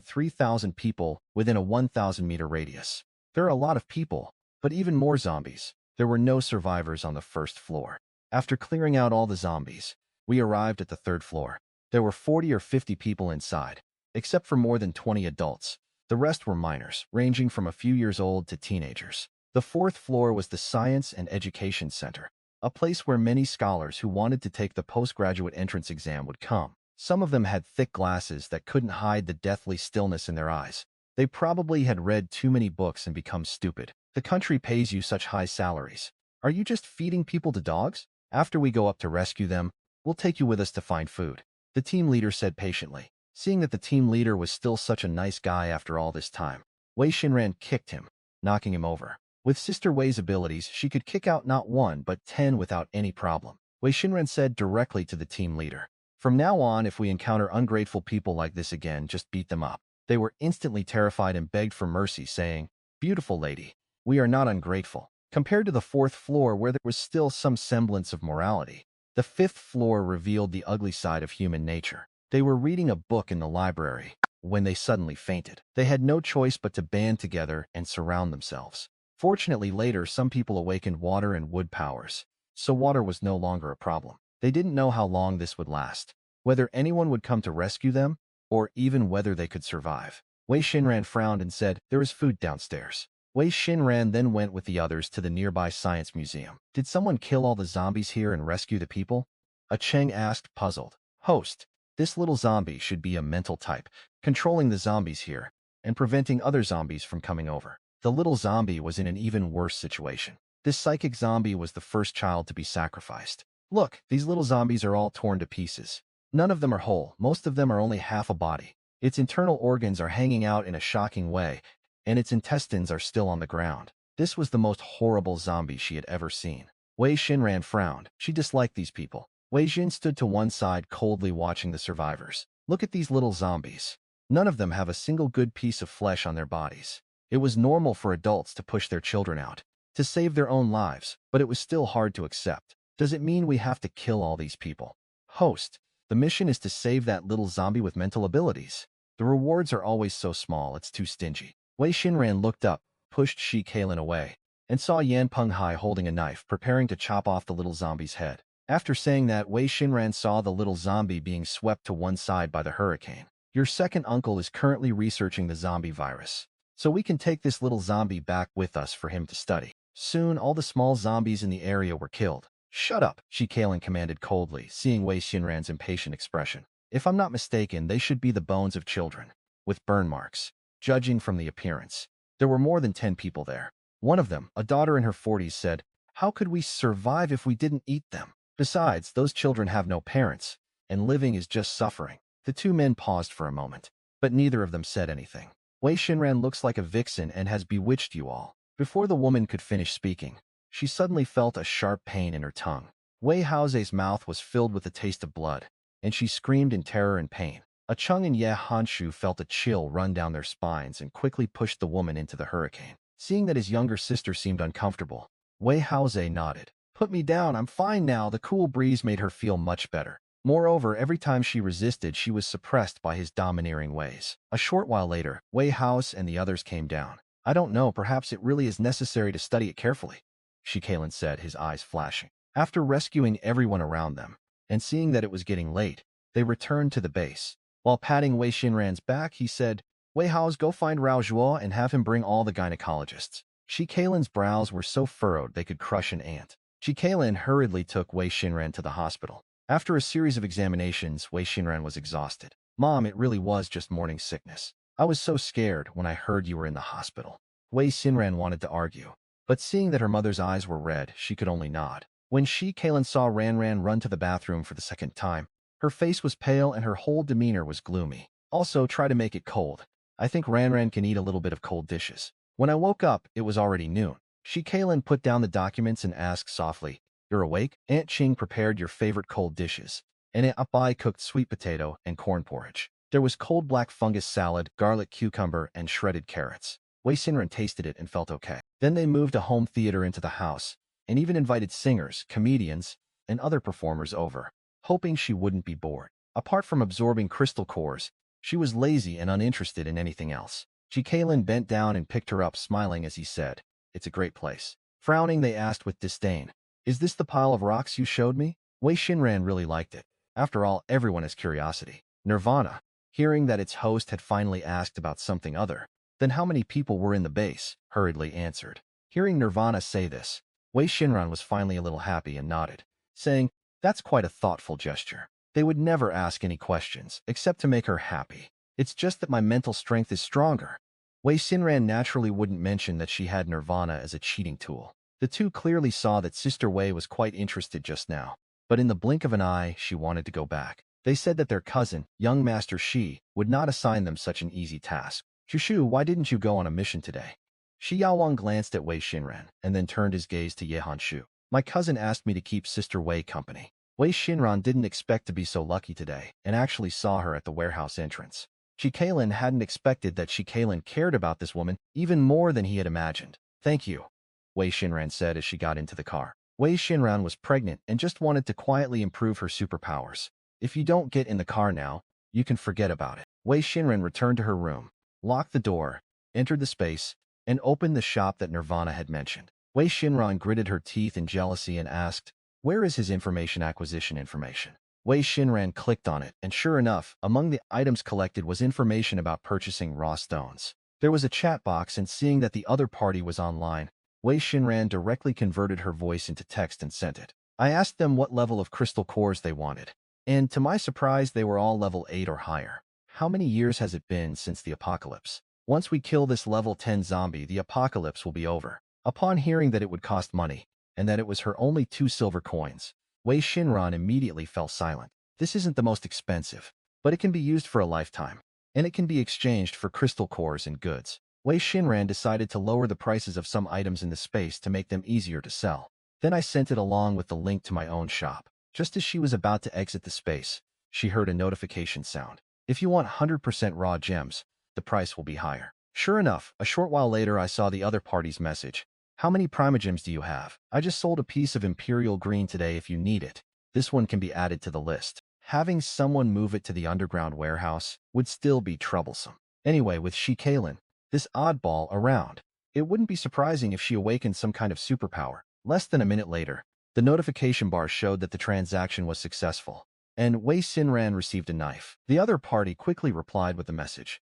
3,000 people within a 1,000-meter radius. There are a lot of people, but even more zombies. There were no survivors on the first floor. After clearing out all the zombies, we arrived at the 3rd floor. There were 40 or 50 people inside, except for more than 20 adults. The rest were minors, ranging from a few years old to teenagers. The 4th floor was the Science and Education Center, a place where many scholars who wanted to take the postgraduate entrance exam would come. Some of them had thick glasses that couldn't hide the deathly stillness in their eyes. They probably had read too many books and become stupid. The country pays you such high salaries. Are you just feeding people to dogs? After we go up to rescue them, we'll take you with us to find food, the team leader said patiently. Seeing that the team leader was still such a nice guy after all this time, Wei Xinran kicked him, knocking him over. With Sister Wei's abilities, she could kick out not 1 but 10 without any problem. Wei Xinran said directly to the team leader, From now on, if we encounter ungrateful people like this again, just beat them up. They were instantly terrified and begged for mercy, saying, Beautiful lady, we are not ungrateful. Compared to the 4th floor where there was still some semblance of morality, the 5th floor revealed the ugly side of human nature. They were reading a book in the library when they suddenly fainted. They had no choice but to band together and surround themselves. Fortunately, later, some people awakened water and wood powers, so water was no longer a problem. They didn't know how long this would last, whether anyone would come to rescue them, or even whether they could survive. Wei Xinran frowned and said, There is food downstairs. Wei Xinran then went with the others to the nearby science museum. Did someone kill all the zombies here and rescue the people? A Cheng asked, puzzled. Host, this little zombie should be a mental type, controlling the zombies here and preventing other zombies from coming over. The little zombie was in an even worse situation. This psychic zombie was the first child to be sacrificed. Look, these little zombies are all torn to pieces. None of them are whole. Most of them are only half a body. Its internal organs are hanging out in a shocking way, and its intestines are still on the ground. This was the most horrible zombie she had ever seen. Wei Xinran frowned. She disliked these people. Wei Jin stood to one side coldly watching the survivors. Look at these little zombies. None of them have a single good piece of flesh on their bodies. It was normal for adults to push their children out, to save their own lives, but it was still hard to accept. Does it mean we have to kill all these people? Host, the mission is to save that little zombie with mental abilities. The rewards are always so small, it's too stingy. Wei Xinran looked up, pushed Shi Kalin away, and saw Yan Penghai holding a knife, preparing to chop off the little zombie's head. After saying that, Wei Xinran saw the little zombie being swept to one side by the hurricane. Your second uncle is currently researching the zombie virus, so we can take this little zombie back with us for him to study. Soon, all the small zombies in the area were killed. Shut up, Shi Kalin commanded coldly, seeing Wei Xinran's impatient expression. If I'm not mistaken, they should be the bones of children, with burn marks. Judging from the appearance, there were more than 10 people there. One of them, a daughter in her 40s, said, "How could we survive if we didn't eat them? Besides, those children have no parents, and living is just suffering." The two men paused for a moment, but neither of them said anything. Wei Xinran looks like a vixen and has bewitched you all. Before the woman could finish speaking, she suddenly felt a sharp pain in her tongue. Wei Haoze's mouth was filled with the taste of blood, and she screamed in terror and pain. A Chung and Ye Hanshu felt a chill run down their spines and quickly pushed the woman into the hurricane. Seeing that his younger sister seemed uncomfortable, Wei Haoze nodded. "Put me down, I'm fine now." The cool breeze made her feel much better. Moreover, every time she resisted, she was suppressed by his domineering ways. A short while later, Wei Haoze and the others came down. "I don't know, perhaps it really is necessary to study it carefully," Shi Kalin said, his eyes flashing. After rescuing everyone around them, and seeing that it was getting late, they returned to the base. While patting Wei Xinran's back, he said, "Wei Haoze, go find Rao Zhuo and have him bring all the gynecologists." Shi Kalin's brows were so furrowed they could crush an ant. Shi Kalin hurriedly took Wei Xinran to the hospital. After a series of examinations, Wei Xinran was exhausted. "Mom, it really was just morning sickness. I was so scared when I heard you were in the hospital." Wei Xinran wanted to argue, but seeing that her mother's eyes were red, she could only nod. When Shi Kalin saw Ranran run to the bathroom for the second time, her face was pale and her whole demeanor was gloomy. "Also, try to make it cold. I think Ranran can eat a little bit of cold dishes." When I woke up, it was already noon. Shi Kalin put down the documents and asked softly, "You're awake?" Aunt Ching prepared your favorite cold dishes, and Aunt Abai cooked sweet potato and corn porridge. There was cold black fungus salad, garlic cucumber, and shredded carrots. Wei Xinran tasted it and felt okay. Then they moved a home theater into the house, and even invited singers, comedians, and other performers over, hoping she wouldn't be bored. Apart from absorbing crystal cores, she was lazy and uninterested in anything else. Shi Kalin bent down and picked her up, smiling as he said, "It's a great place." Frowning, they asked with disdain, "Is this the pile of rocks you showed me?" Wei Xinran really liked it. After all, everyone has curiosity. Nirvana, hearing that its host had finally asked about something other than how many people were in the base, hurriedly answered. Hearing Nirvana say this, Wei Xinran was finally a little happy and nodded, saying, "That's quite a thoughtful gesture. They would never ask any questions, except to make her happy. It's just that my mental strength is stronger." Wei Xinran naturally wouldn't mention that she had Nirvana as a cheating tool. The two clearly saw that Sister Wei was quite interested just now, but in the blink of an eye, she wanted to go back. They said that their cousin, young Master Shi, would not assign them such an easy task. "Shushu, why didn't you go on a mission today?" Shi Yaowang glanced at Wei Xinran and then turned his gaze to Ye Hanshu. "My cousin asked me to keep Sister Wei company." Wei Xinran didn't expect to be so lucky today and actually saw her at the warehouse entrance. Shi Kalin hadn't expected that Shi Kalin cared about this woman even more than he had imagined. "Thank you," Wei Xinran said as she got into the car. Wei Xinran was pregnant and just wanted to quietly improve her superpowers. "If you don't get in the car now, you can forget about it." Wei Xinran returned to her room, locked the door, entered the space, and opened the shop that Nirvana had mentioned. Wei Xinran gritted her teeth in jealousy and asked, "Where is his information acquisition information?" Wei Xinran clicked on it, and sure enough, among the items collected was information about purchasing raw stones. There was a chat box, and seeing that the other party was online, Wei Xinran directly converted her voice into text and sent it. I asked them what level of crystal cores they wanted, and to my surprise, they were all level 8 or higher. How many years has it been since the apocalypse? Once we kill this level 10 zombie, the apocalypse will be over. Upon hearing that it would cost money, and that it was her only 2 silver coins, Wei Xinran immediately fell silent. This isn't the most expensive, but it can be used for a lifetime, and it can be exchanged for crystal cores and goods. Wei Xinran decided to lower the prices of some items in the space to make them easier to sell. Then I sent it along with the link to my own shop. Just as she was about to exit the space, she heard a notification sound. If you want 100% raw gems, the price will be higher. Sure enough, a short while later I saw the other party's message. How many primogems do you have? I just sold a piece of Imperial Green today if you need it. This one can be added to the list. Having someone move it to the underground warehouse would still be troublesome. Anyway, with Shi-Kalin, this oddball around, it wouldn't be surprising if she awakened some kind of superpower. Less than a minute later, the notification bar showed that the transaction was successful, and Wei Xinran received a knife. The other party quickly replied with the message.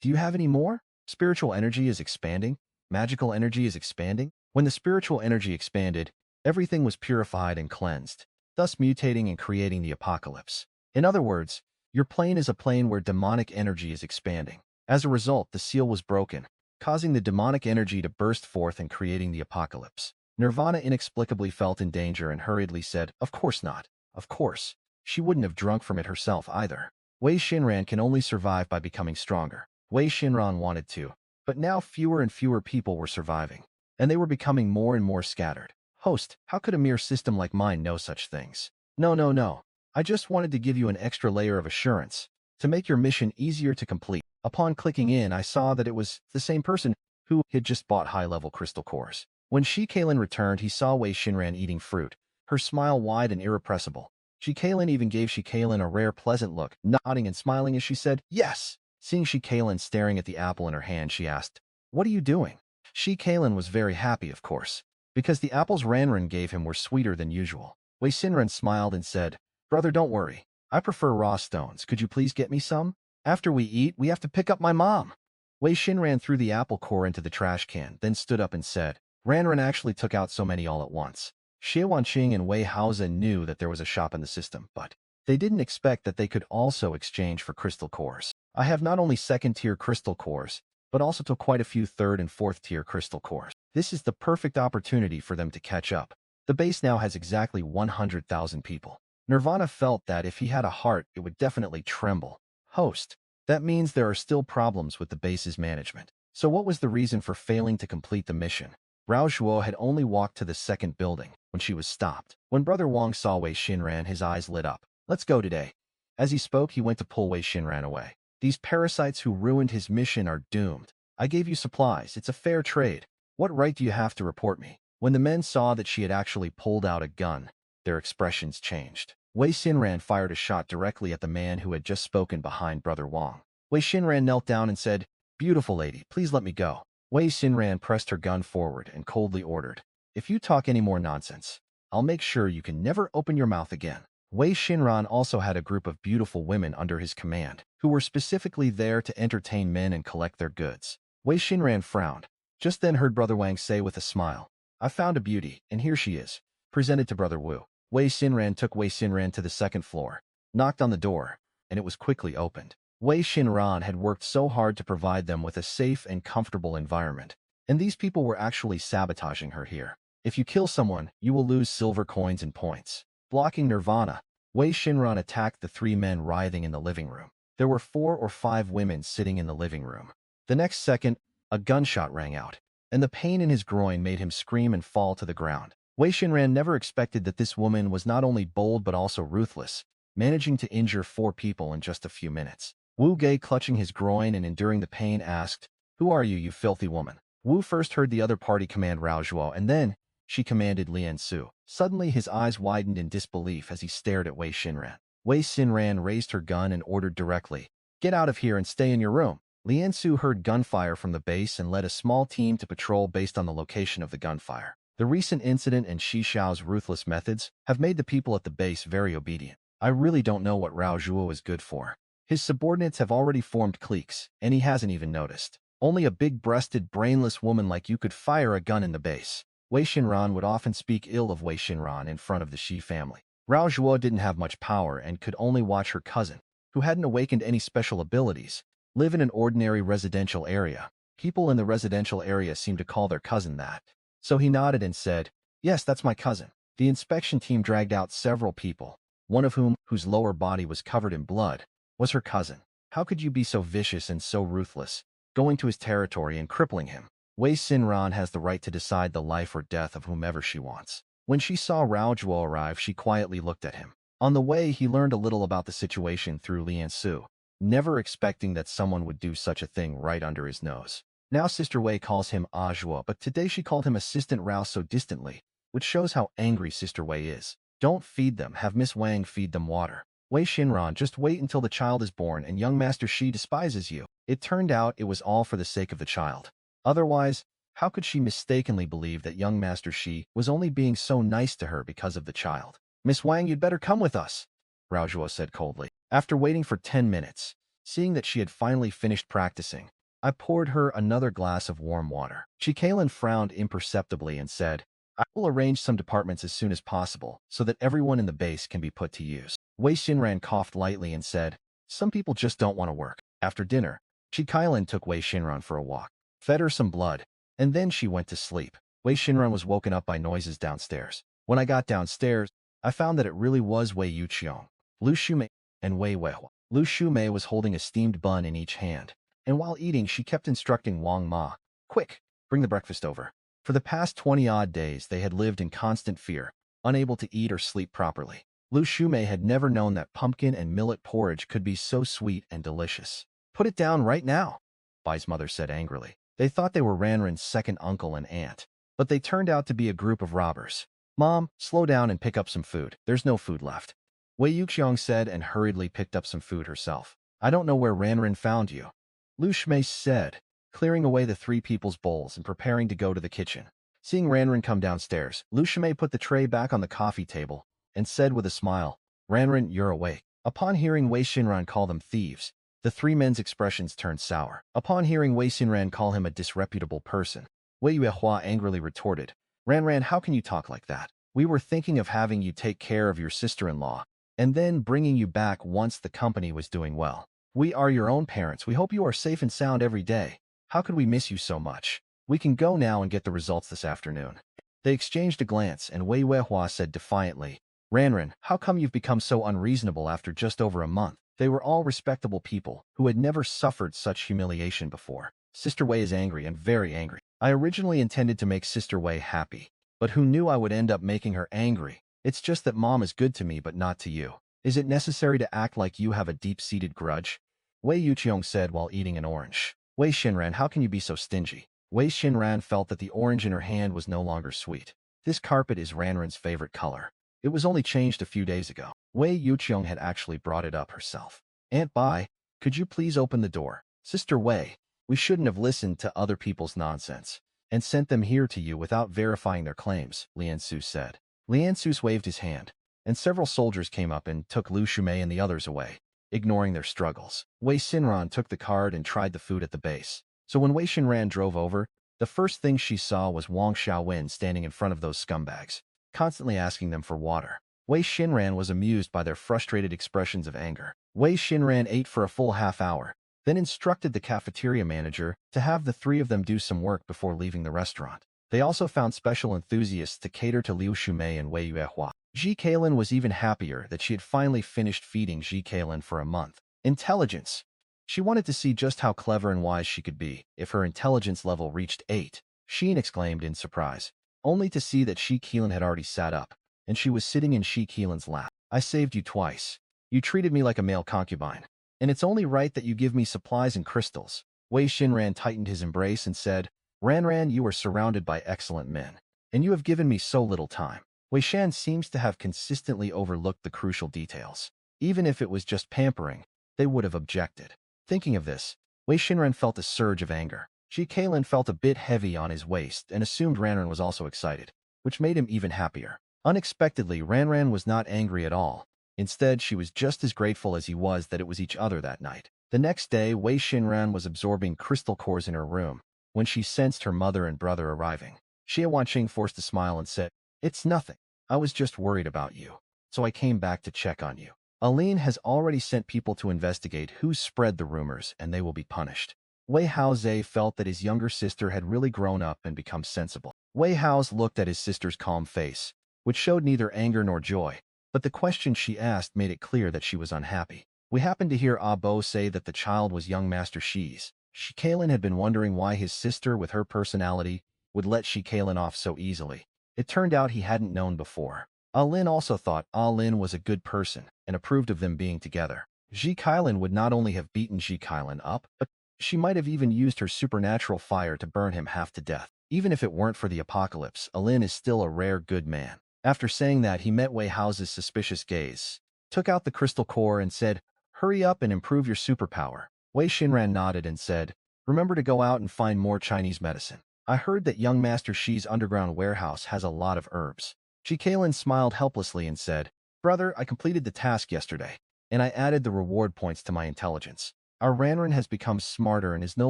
Do you have any more? Spiritual energy is expanding. Magical energy is expanding. When the spiritual energy expanded, everything was purified and cleansed, thus mutating and creating the apocalypse. In other words, your plane is a plane where demonic energy is expanding. As a result, the seal was broken, causing the demonic energy to burst forth and creating the apocalypse. Nirvana inexplicably felt in danger and hurriedly said, "Of course not. Of course." She wouldn't have drunk from it herself either. Wei Xinran can only survive by becoming stronger. Wei Xinran wanted to, but now fewer and fewer people were surviving, and they were becoming more and more scattered. Host, how could a mere system like mine know such things? No, no, no. I just wanted to give you an extra layer of assurance, to make your mission easier to complete. Upon clicking in, I saw that it was the same person who had just bought high-level crystal cores. When Shi-Kalin returned, he saw Wei Xinran eating fruit, her smile wide and irrepressible. Shi-Kalin even gave Shi-Kalin a rare pleasant look, nodding and smiling as she said, "Yes." Seeing Shi-Kalin staring at the apple in her hand, she asked, "What are you doing?" Shi-Kalin was very happy, of course, because the apples Ranran gave him were sweeter than usual. Wei Xinran smiled and said, "Brother, don't worry. I prefer raw stones. Could you please get me some? After we eat, we have to pick up my mom." Wei Xinran threw the apple core into the trash can, then stood up and said, "Ranran actually took out so many all at once." Xie Wanqing and Wei Haozhen knew that there was a shop in the system, but they didn't expect that they could also exchange for crystal cores. I have not only second-tier crystal cores, but also to quite a few third and fourth-tier crystal cores. This is the perfect opportunity for them to catch up. The base now has exactly 100,000 people. Nirvana felt that if he had a heart, it would definitely tremble. Host, that means there are still problems with the base's management. So what was the reason for failing to complete the mission? Rao Zhuo had only walked to the second building when she was stopped. When Brother Wang saw Wei Xinran, his eyes lit up. "Let's go today." As he spoke, he went to pull Wei Xinran away. "These parasites who ruined his mission are doomed. I gave you supplies. It's a fair trade. What right do you have to report me?" When the men saw that she had actually pulled out a gun, their expressions changed. Wei Xinran fired a shot directly at the man who had just spoken behind Brother Wang. Wei Xinran knelt down and said, "Beautiful lady, please let me go." Wei Xinran pressed her gun forward and coldly ordered, "If you talk any more nonsense, I'll make sure you can never open your mouth again." Wei Xinran also had a group of beautiful women under his command, who were specifically there to entertain men and collect their goods. Wei Xinran frowned, just then heard Brother Wang say with a smile, "I found a beauty, and here she is," presented to Brother Wu. Wei Xinran took Wei Xinran to the second floor, knocked on the door, and it was quickly opened. Wei Xinran had worked so hard to provide them with a safe and comfortable environment, and these people were actually sabotaging her here. If you kill someone, you will lose silver coins and points. Blocking Nirvana, Wei Xinran attacked the 3 men writhing in the living room. There were 4 or 5 women sitting in the living room. The next second, a gunshot rang out, and the pain in his groin made him scream and fall to the ground. Wei Xinran never expected that this woman was not only bold but also ruthless, managing to injure 4 people in just a few minutes. Wu Gei, clutching his groin and enduring the pain, asked, "Who are you, you filthy woman?" Wu first heard the other party command Rao Zhuo, and then she commanded Lian Su. Suddenly, his eyes widened in disbelief as he stared at Wei Xinran. Wei Xinran raised her gun and ordered directly, "Get out of here and stay in your room." Lian Su heard gunfire from the base and led a small team to patrol based on the location of the gunfire. The recent incident and Shi Xiao's ruthless methods have made the people at the base very obedient. I really don't know what Rao Zhuo is good for. His subordinates have already formed cliques, and he hasn't even noticed. Only a big-breasted, brainless woman like you could fire a gun in the base. Wei Xinran would often speak ill of Wei Xinran in front of the Shi family. Rao Zhuo didn't have much power and could only watch her cousin, who hadn't awakened any special abilities, live in an ordinary residential area. People in the residential area seemed to call their cousin that. So he nodded and said, "Yes, that's my cousin." The inspection team dragged out several people, one of whose lower body was covered in blood, was her cousin. How could you be so vicious and so ruthless, going to his territory and crippling him? Wei Xinran has the right to decide the life or death of whomever she wants. When she saw Rao Zhuo arrive, she quietly looked at him. On the way, he learned a little about the situation through Lian Su, never expecting that someone would do such a thing right under his nose. Now Sister Wei calls him Ah Zhuo, but today she called him Assistant Rao so distantly, which shows how angry Sister Wei is. Don't feed them, have Miss Wang feed them water. Wei Xinran, just wait until the child is born and young Master Shi despises you. It turned out it was all for the sake of the child. Otherwise, how could she mistakenly believe that young Master Shi was only being so nice to her because of the child? Miss Wang, you'd better come with us, Rao Zhuo said coldly. After waiting for 10 minutes, seeing that she had finally finished practicing, I poured her another glass of warm water. Chikalan frowned imperceptibly and said, "I will arrange some departments as soon as possible so that everyone in the base can be put to use." Wei Xinran coughed lightly and said, "Some people just don't want to work." After dinner, Chikalan took Wei Xinran for a walk, fed her some blood, and then she went to sleep. Wei Xinran was woken up by noises downstairs. When I got downstairs, I found that it really was Wei Yuqiong, Lu Shumei, and Wei Weihua. Lu Shumei was holding a steamed bun in each hand, and while eating she kept instructing Wang Ma, "Quick, bring the breakfast over." For the past 20-odd days they had lived in constant fear, unable to eat or sleep properly. Lu Shumei had never known that pumpkin and millet porridge could be so sweet and delicious. "Put it down right now," Bai's mother said angrily. They thought they were Ranran's second uncle and aunt, but they turned out to be a group of robbers. "Mom, slow down and pick up some food. There's no food left," Wei Yuqiong said and hurriedly picked up some food herself. "I don't know where Ranran found you," Lu Shumei said, clearing away the three people's bowls and preparing to go to the kitchen. Seeing Ranran come downstairs, Lu Shumei put the tray back on the coffee table and said with a smile, "Ranran, you're awake." Upon hearing Wei Xinran call them thieves, the three men's expressions turned sour. Upon hearing Wei Xinran call him a disreputable person, Wei Yuehua angrily retorted, "Ranran, how can you talk like that? We were thinking of having you take care of your sister-in-law, and then bringing you back once the company was doing well. We are your own parents. We hope you are safe and sound every day. How could we miss you so much? We can go now and get the results this afternoon." They exchanged a glance, and Wei Weihua said defiantly, "Ranran, how come you've become so unreasonable after just over a month?" They were all respectable people who had never suffered such humiliation before. "Sister Wei is angry and very angry. I originally intended to make Sister Wei happy, but who knew I would end up making her angry? It's just that Mom is good to me but not to you. Is it necessary to act like you have a deep-seated grudge?" Wei Yuqiong said while eating an orange. "Wei Xinran, how can you be so stingy?" Wei Xinran felt that the orange in her hand was no longer sweet. "This carpet is Ranran's favorite color. It was only changed a few days ago." Wei Yuqiong had actually brought it up herself. "Aunt Bai, could you please open the door?" "Sister Wei, we shouldn't have listened to other people's nonsense and sent them here to you without verifying their claims," Lian Su said. Lian Su waved his hand, and several soldiers came up and took Lu Shumei and the others away, ignoring their struggles. Wei Xinran took the card and tried the food at the base. So when Wei Xinran drove over, the first thing she saw was Wang Xiaowen standing in front of those scumbags, constantly asking them for water. Wei Xinran was amused by their frustrated expressions of anger. Wei Xinran ate for a full half hour, then instructed the cafeteria manager to have the three of them do some work before leaving the restaurant. They also found special enthusiasts to cater to Liu Shumei and Wei Yuehua. Ji Kalin was even happier that she had finally finished feeding Ji Kalin for a month. Intelligence. She wanted to see just how clever and wise she could be if her intelligence level reached 8. Sheen exclaimed in surprise, only to see that Shi Keelan had already sat up, and she was sitting in Shi Keelan's lap. "I saved you twice. You treated me like a male concubine, and it's only right that you give me supplies and crystals." Wei Xinran tightened his embrace and said, "Ranran, you are surrounded by excellent men, and you have given me so little time." Wei Shan seems to have consistently overlooked the crucial details. Even if it was just pampering, they would have objected. Thinking of this, Wei Xinran felt a surge of anger. Ji Kalin felt a bit heavy on his waist and assumed Ranran was also excited, which made him even happier. Unexpectedly, Ranran was not angry at all. Instead, she was just as grateful as he was that it was each other that night. The next day, Wei Xinran was absorbing crystal cores in her room when she sensed her mother and brother arriving. Xie Wanqing forced a smile and said, "It's nothing. I was just worried about you, so I came back to check on you. Aline has already sent people to investigate who spread the rumors, and they will be punished." Wei Haoze felt that his younger sister had really grown up and become sensible. Wei Haoze looked at his sister's calm face, which showed neither anger nor joy, but the question she asked made it clear that she was unhappy. We happened to hear Abo say that the child was young Master Shi's. Shikalin had been wondering why his sister, with her personality, would let Shikalin off so easily. It turned out he hadn't known before. Alin also thought Alin was a good person and approved of them being together. Shikalin would not only have beaten Shikalin up, but she might have even used her supernatural fire to burn him half to death. Even if it weren't for the apocalypse, Alin is still a rare good man. After saying that, he met Wei Haoze's suspicious gaze, took out the crystal core and said, "Hurry up and improve your superpower." Wei Xinran nodded and said, "Remember to go out and find more Chinese medicine. I heard that young Master Shi's underground warehouse has a lot of herbs." Shikalin smiled helplessly and said, "Brother, I completed the task yesterday, and I added the reward points to my intelligence. Our Ranran has become smarter and is no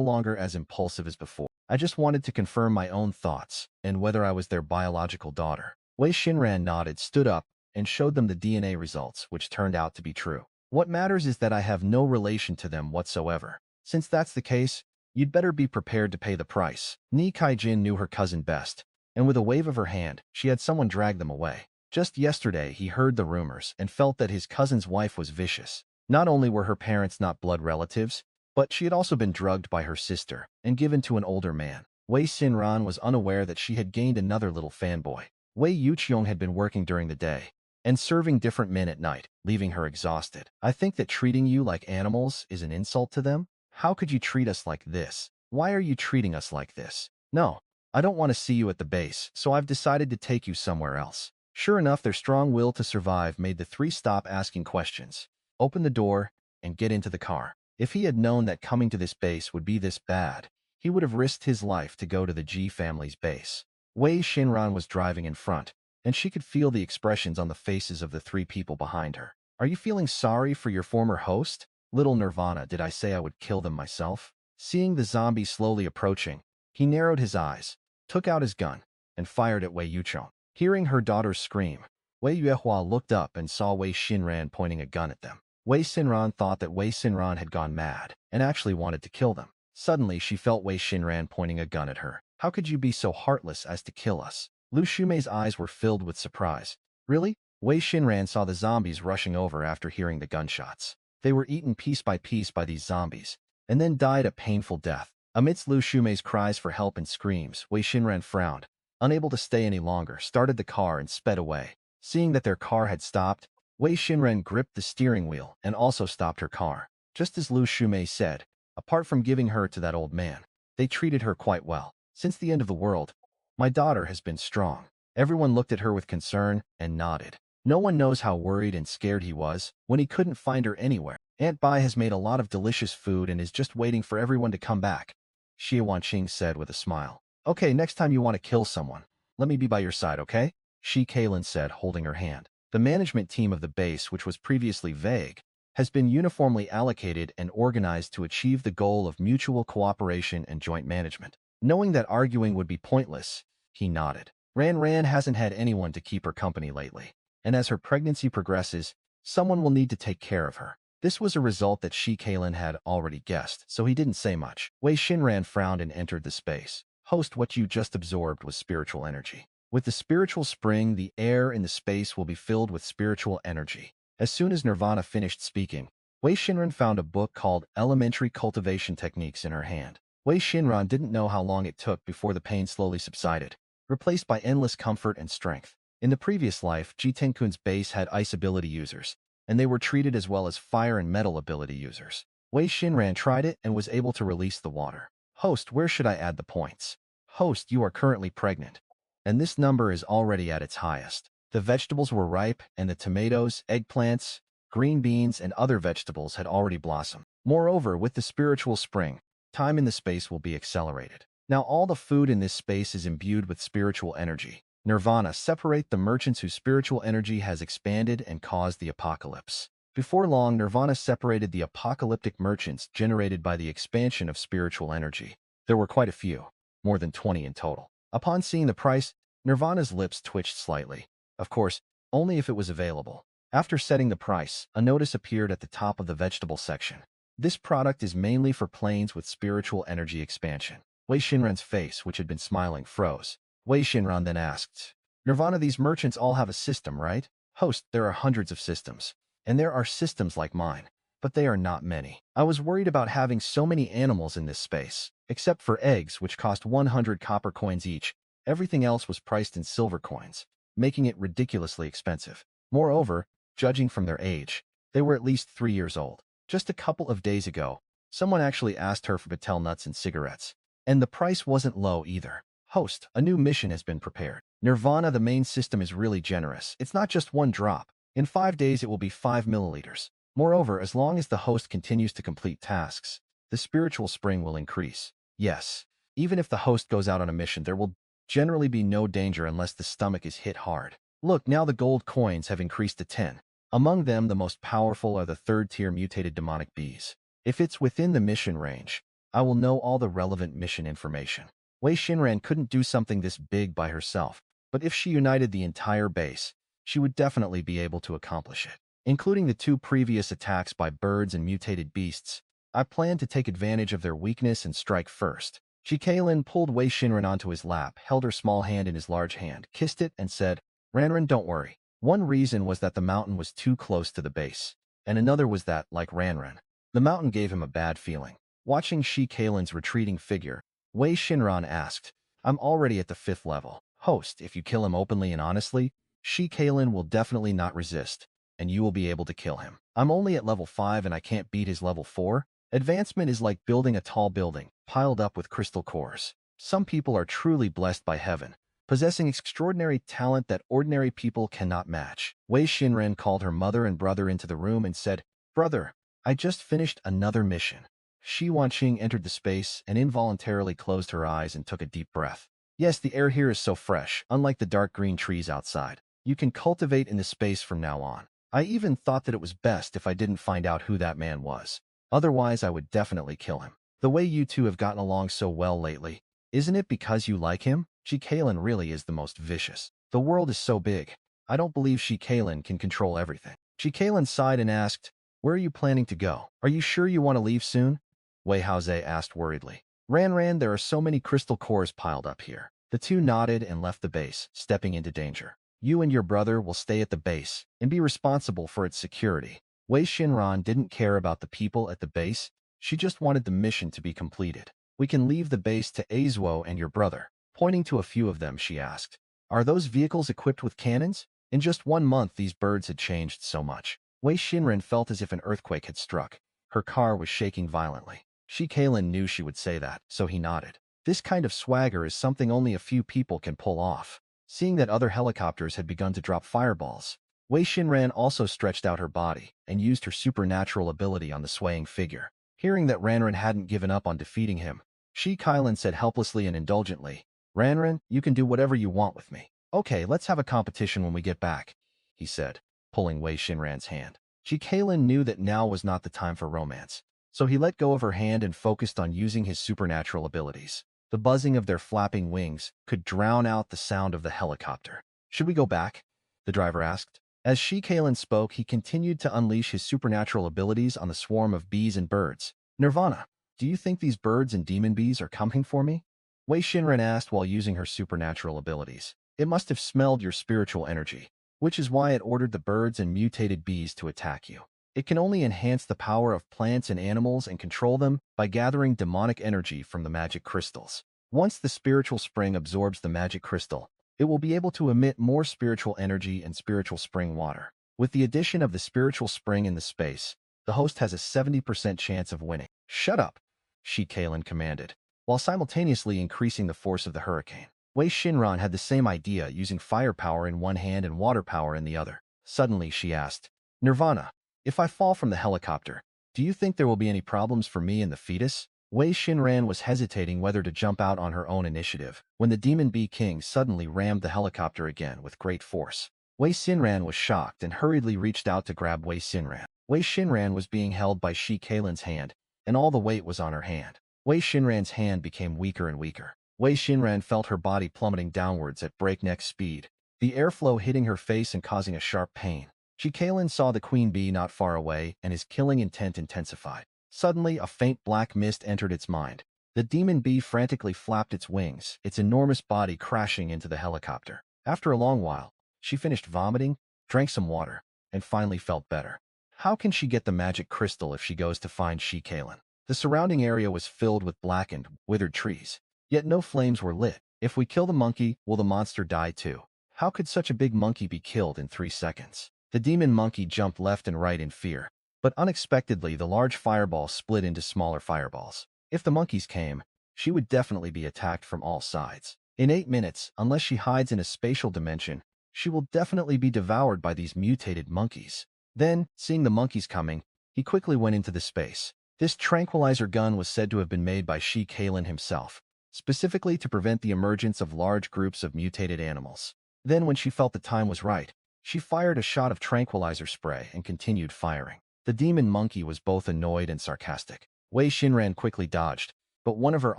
longer as impulsive as before. I just wanted to confirm my own thoughts and whether I was their biological daughter." Wei Xinran nodded, stood up, and showed them the DNA results, which turned out to be true. "What matters is that I have no relation to them whatsoever. Since that's the case, you'd better be prepared to pay the price." Ni Kaijin knew her cousin best, and with a wave of her hand, she had someone drag them away. Just yesterday, he heard the rumors and felt that his cousin's wife was vicious. Not only were her parents not blood relatives, but she had also been drugged by her sister and given to an older man. Wei Xinran was unaware that she had gained another little fanboy. Wei Yuqiong had been working during the day and serving different men at night, leaving her exhausted. "I think that treating you like animals is an insult to them. How could you treat us like this? Why are you treating us like this? No, I don't want to see you at the base, so I've decided to take you somewhere else." Sure enough, their strong will to survive made the three stop asking questions, open the door, and get into the car. If he had known that coming to this base would be this bad, he would have risked his life to go to the Ji family's base. Wei Xinran was driving in front, and she could feel the expressions on the faces of the three people behind her. "Are you feeling sorry for your former host? Little Nirvana, did I say I would kill them myself?" Seeing the zombie slowly approaching, he narrowed his eyes, took out his gun, and fired at Wei Yuqiong. Hearing her daughter's scream, Wei Yuehua looked up and saw Wei Xinran pointing a gun at them. Wei Xinran thought that Wei Xinran had gone mad and actually wanted to kill them. Suddenly, she felt Wei Xinran pointing a gun at her. "How could you be so heartless as to kill us?" Lu Shumei's eyes were filled with surprise. "Really?" Wei Xinran saw the zombies rushing over after hearing the gunshots. They were eaten piece by these zombies, and then died a painful death. Amidst Lu Shumei's cries for help and screams, Wei Xinran frowned, unable to stay any longer, started the car and sped away. Seeing that their car had stopped, Wei Xinran gripped the steering wheel and also stopped her car. Just as Lu Shumei said, apart from giving her to that old man, they treated her quite well. "Since the end of the world, my daughter has been strong." Everyone looked at her with concern and nodded. No one knows how worried and scared he was when he couldn't find her anywhere. "Aunt Bai has made a lot of delicious food and is just waiting for everyone to come back," Xie Wanqing said with a smile. "Okay, next time you want to kill someone, let me be by your side, okay?" Shi Kalin said, holding her hand. The management team of the base, which was previously vague, has been uniformly allocated and organized to achieve the goal of mutual cooperation and joint management. Knowing that arguing would be pointless, he nodded. Ran hasn't had anyone to keep her company lately, and as her pregnancy progresses, someone will need to take care of her. This was a result that Shi Kalin had already guessed, so he didn't say much. Wei Xinran frowned and entered the space. "Host, what you just absorbed was spiritual energy. With the spiritual spring, the air in the space will be filled with spiritual energy." As soon as Nirvana finished speaking, Wei Xinran found a book called Elementary Cultivation Techniques in her hand. Wei Xinran didn't know how long it took before the pain slowly subsided, replaced by endless comfort and strength. In the previous life, Jitenkun's base had ice ability users, and they were treated as well as fire and metal ability users. Wei Xinran tried it and was able to release the water. "Host, where should I add the points?" "Host, you are currently pregnant, and this number is already at its highest." The vegetables were ripe, and the tomatoes, eggplants, green beans, and other vegetables had already blossomed. Moreover, with the spiritual spring, time in the space will be accelerated. Now all the food in this space is imbued with spiritual energy. Nirvana, separate the merchants whose spiritual energy has expanded and caused the apocalypse. Before long, Nirvana separated the apocalyptic merchants generated by the expansion of spiritual energy. There were quite a few, more than 20 in total. Upon seeing the price, Nirvana's lips twitched slightly. Of course, only if it was available. After setting the price, a notice appeared at the top of the vegetable section. This product is mainly for planes with spiritual energy expansion. Wei Xinran's face, which had been smiling, froze. Wei Xinran then asked, Nirvana, these merchants all have a system, right? Host, there are hundreds of systems. And there are systems like mine, but they are not many. I was worried about having so many animals in this space. Except for eggs, which cost 100 copper coins each, everything else was priced in silver coins, making it ridiculously expensive. Moreover, judging from their age, they were at least 3 years old. Just a couple of days ago, someone actually asked her for betel nuts and cigarettes. And the price wasn't low either. Host, a new mission has been prepared. Nirvana, the main system, is really generous. It's not just one drop. In 5 days, it will be 5 milliliters. Moreover, as long as the host continues to complete tasks, the spiritual spring will increase. Yes, even if the host goes out on a mission, there will generally be no danger unless the stomach is hit hard. Look, now the gold coins have increased to 10. Among them, the most powerful are the third-tier mutated demonic bees. If it's within the mission range, I will know all the relevant mission information. Wei Xinran couldn't do something this big by herself, but if she united the entire base, she would definitely be able to accomplish it. Including the 2 previous attacks by birds and mutated beasts, I plan to take advantage of their weakness and strike first. Kaelin pulled Wei Xinran onto his lap, held her small hand in his large hand, kissed it, and said, Ranran, don't worry. One reason was that the mountain was too close to the base, and another was that, like Ranran, the mountain gave him a bad feeling. Watching Kaelin's retreating figure, Wei Xinran asked, I'm already at the 5th level. Host, if you kill him openly and honestly, Kaelin will definitely not resist, and you will be able to kill him. I'm only at level 5 and I can't beat his level 4. Advancement is like building a tall building, piled up with crystal cores. Some people are truly blessed by heaven, possessing extraordinary talent that ordinary people cannot match. Wei Xinran called her mother and brother into the room and said, Brother, I just finished another mission. Shi Wanqing entered the space and involuntarily closed her eyes and took a deep breath. Yes, the air here is so fresh, unlike the dark green trees outside. You can cultivate in the space from now on. I even thought that it was best if I didn't find out who that man was. Otherwise, I would definitely kill him. The way you two have gotten along so well lately, isn't it because you like him? Kaelin really is the most vicious. The world is so big. I don't believe Kaelin can control everything. Kaelin sighed and asked, Where are you planning to go? Are you sure you want to leave soon? Wei Haoze asked worriedly. Ranran, there are so many crystal cores piled up here. The two nodded and left the base, stepping into danger. You and your brother will stay at the base and be responsible for its security. Wei Xinran didn't care about the people at the base. She just wanted the mission to be completed. We can leave the base to Azuo and your brother. Pointing to a few of them, she asked, Are those vehicles equipped with cannons? In just 1 month, these birds had changed so much. Wei Xinran felt as if an earthquake had struck. Her car was shaking violently. Kaelin knew she would say that, so he nodded. This kind of swagger is something only a few people can pull off. Seeing that other helicopters had begun to drop fireballs, Wei Xinran also stretched out her body and used her supernatural ability on the swaying figure. Hearing that Ranran hadn't given up on defeating him, Kaelin said helplessly and indulgently, Ranran, you can do whatever you want with me. Okay, let's have a competition when we get back, he said, pulling Wei Xinran's hand. Kaelin knew that now was not the time for romance, so he let go of her hand and focused on using his supernatural abilities. The buzzing of their flapping wings could drown out the sound of the helicopter. Should we go back? The driver asked. As Kaelin spoke, he continued to unleash his supernatural abilities on the swarm of bees and birds. Nirvana, do you think these birds and demon bees are coming for me? Wei Xinran asked while using her supernatural abilities. It must have smelled your spiritual energy, which is why it ordered the birds and mutated bees to attack you. It can only enhance the power of plants and animals and control them by gathering demonic energy from the magic crystals. Once the spiritual spring absorbs the magic crystal, it will be able to emit more spiritual energy and spiritual spring water. With the addition of the spiritual spring in the space, the host has a 70% chance of winning. Shut up, Kaelin commanded, while simultaneously increasing the force of the hurricane. Wei Xinran had the same idea, using firepower in one hand and water power in the other. Suddenly, she asked, Nirvana, if I fall from the helicopter, do you think there will be any problems for me and the fetus? Wei Xinran was hesitating whether to jump out on her own initiative when the Demon Bee King suddenly rammed the helicopter again with great force. Wei Xinran was shocked and hurriedly reached out to grab Wei Xinran. Wei Xinran was being held by Shi Kailan's hand, and all the weight was on her hand. Wei Xinran's hand became weaker and weaker. Wei Xinran felt her body plummeting downwards at breakneck speed, the airflow hitting her face and causing a sharp pain. Shi Kailan saw the queen bee not far away, and his killing intent intensified. Suddenly, a faint black mist entered its mind. The demon bee frantically flapped its wings, its enormous body crashing into the helicopter. After a long while, she finished vomiting, drank some water, and finally felt better. How can she get the magic crystal if she goes to find Shi Kailan? The surrounding area was filled with blackened, withered trees. Yet no flames were lit. If we kill the monkey, will the monster die too? How could such a big monkey be killed in 3 seconds? The demon monkey jumped left and right in fear. But unexpectedly, the large fireball split into smaller fireballs. If the monkeys came, she would definitely be attacked from all sides. In 8 minutes, unless she hides in a spatial dimension, she will definitely be devoured by these mutated monkeys. Then, seeing the monkeys coming, he quickly went into the space. This tranquilizer gun was said to have been made by Shi Kailan himself, specifically to prevent the emergence of large groups of mutated animals. Then, when she felt the time was right, she fired a shot of tranquilizer spray and continued firing. The demon monkey was both annoyed and sarcastic. Wei Xinran quickly dodged, but one of her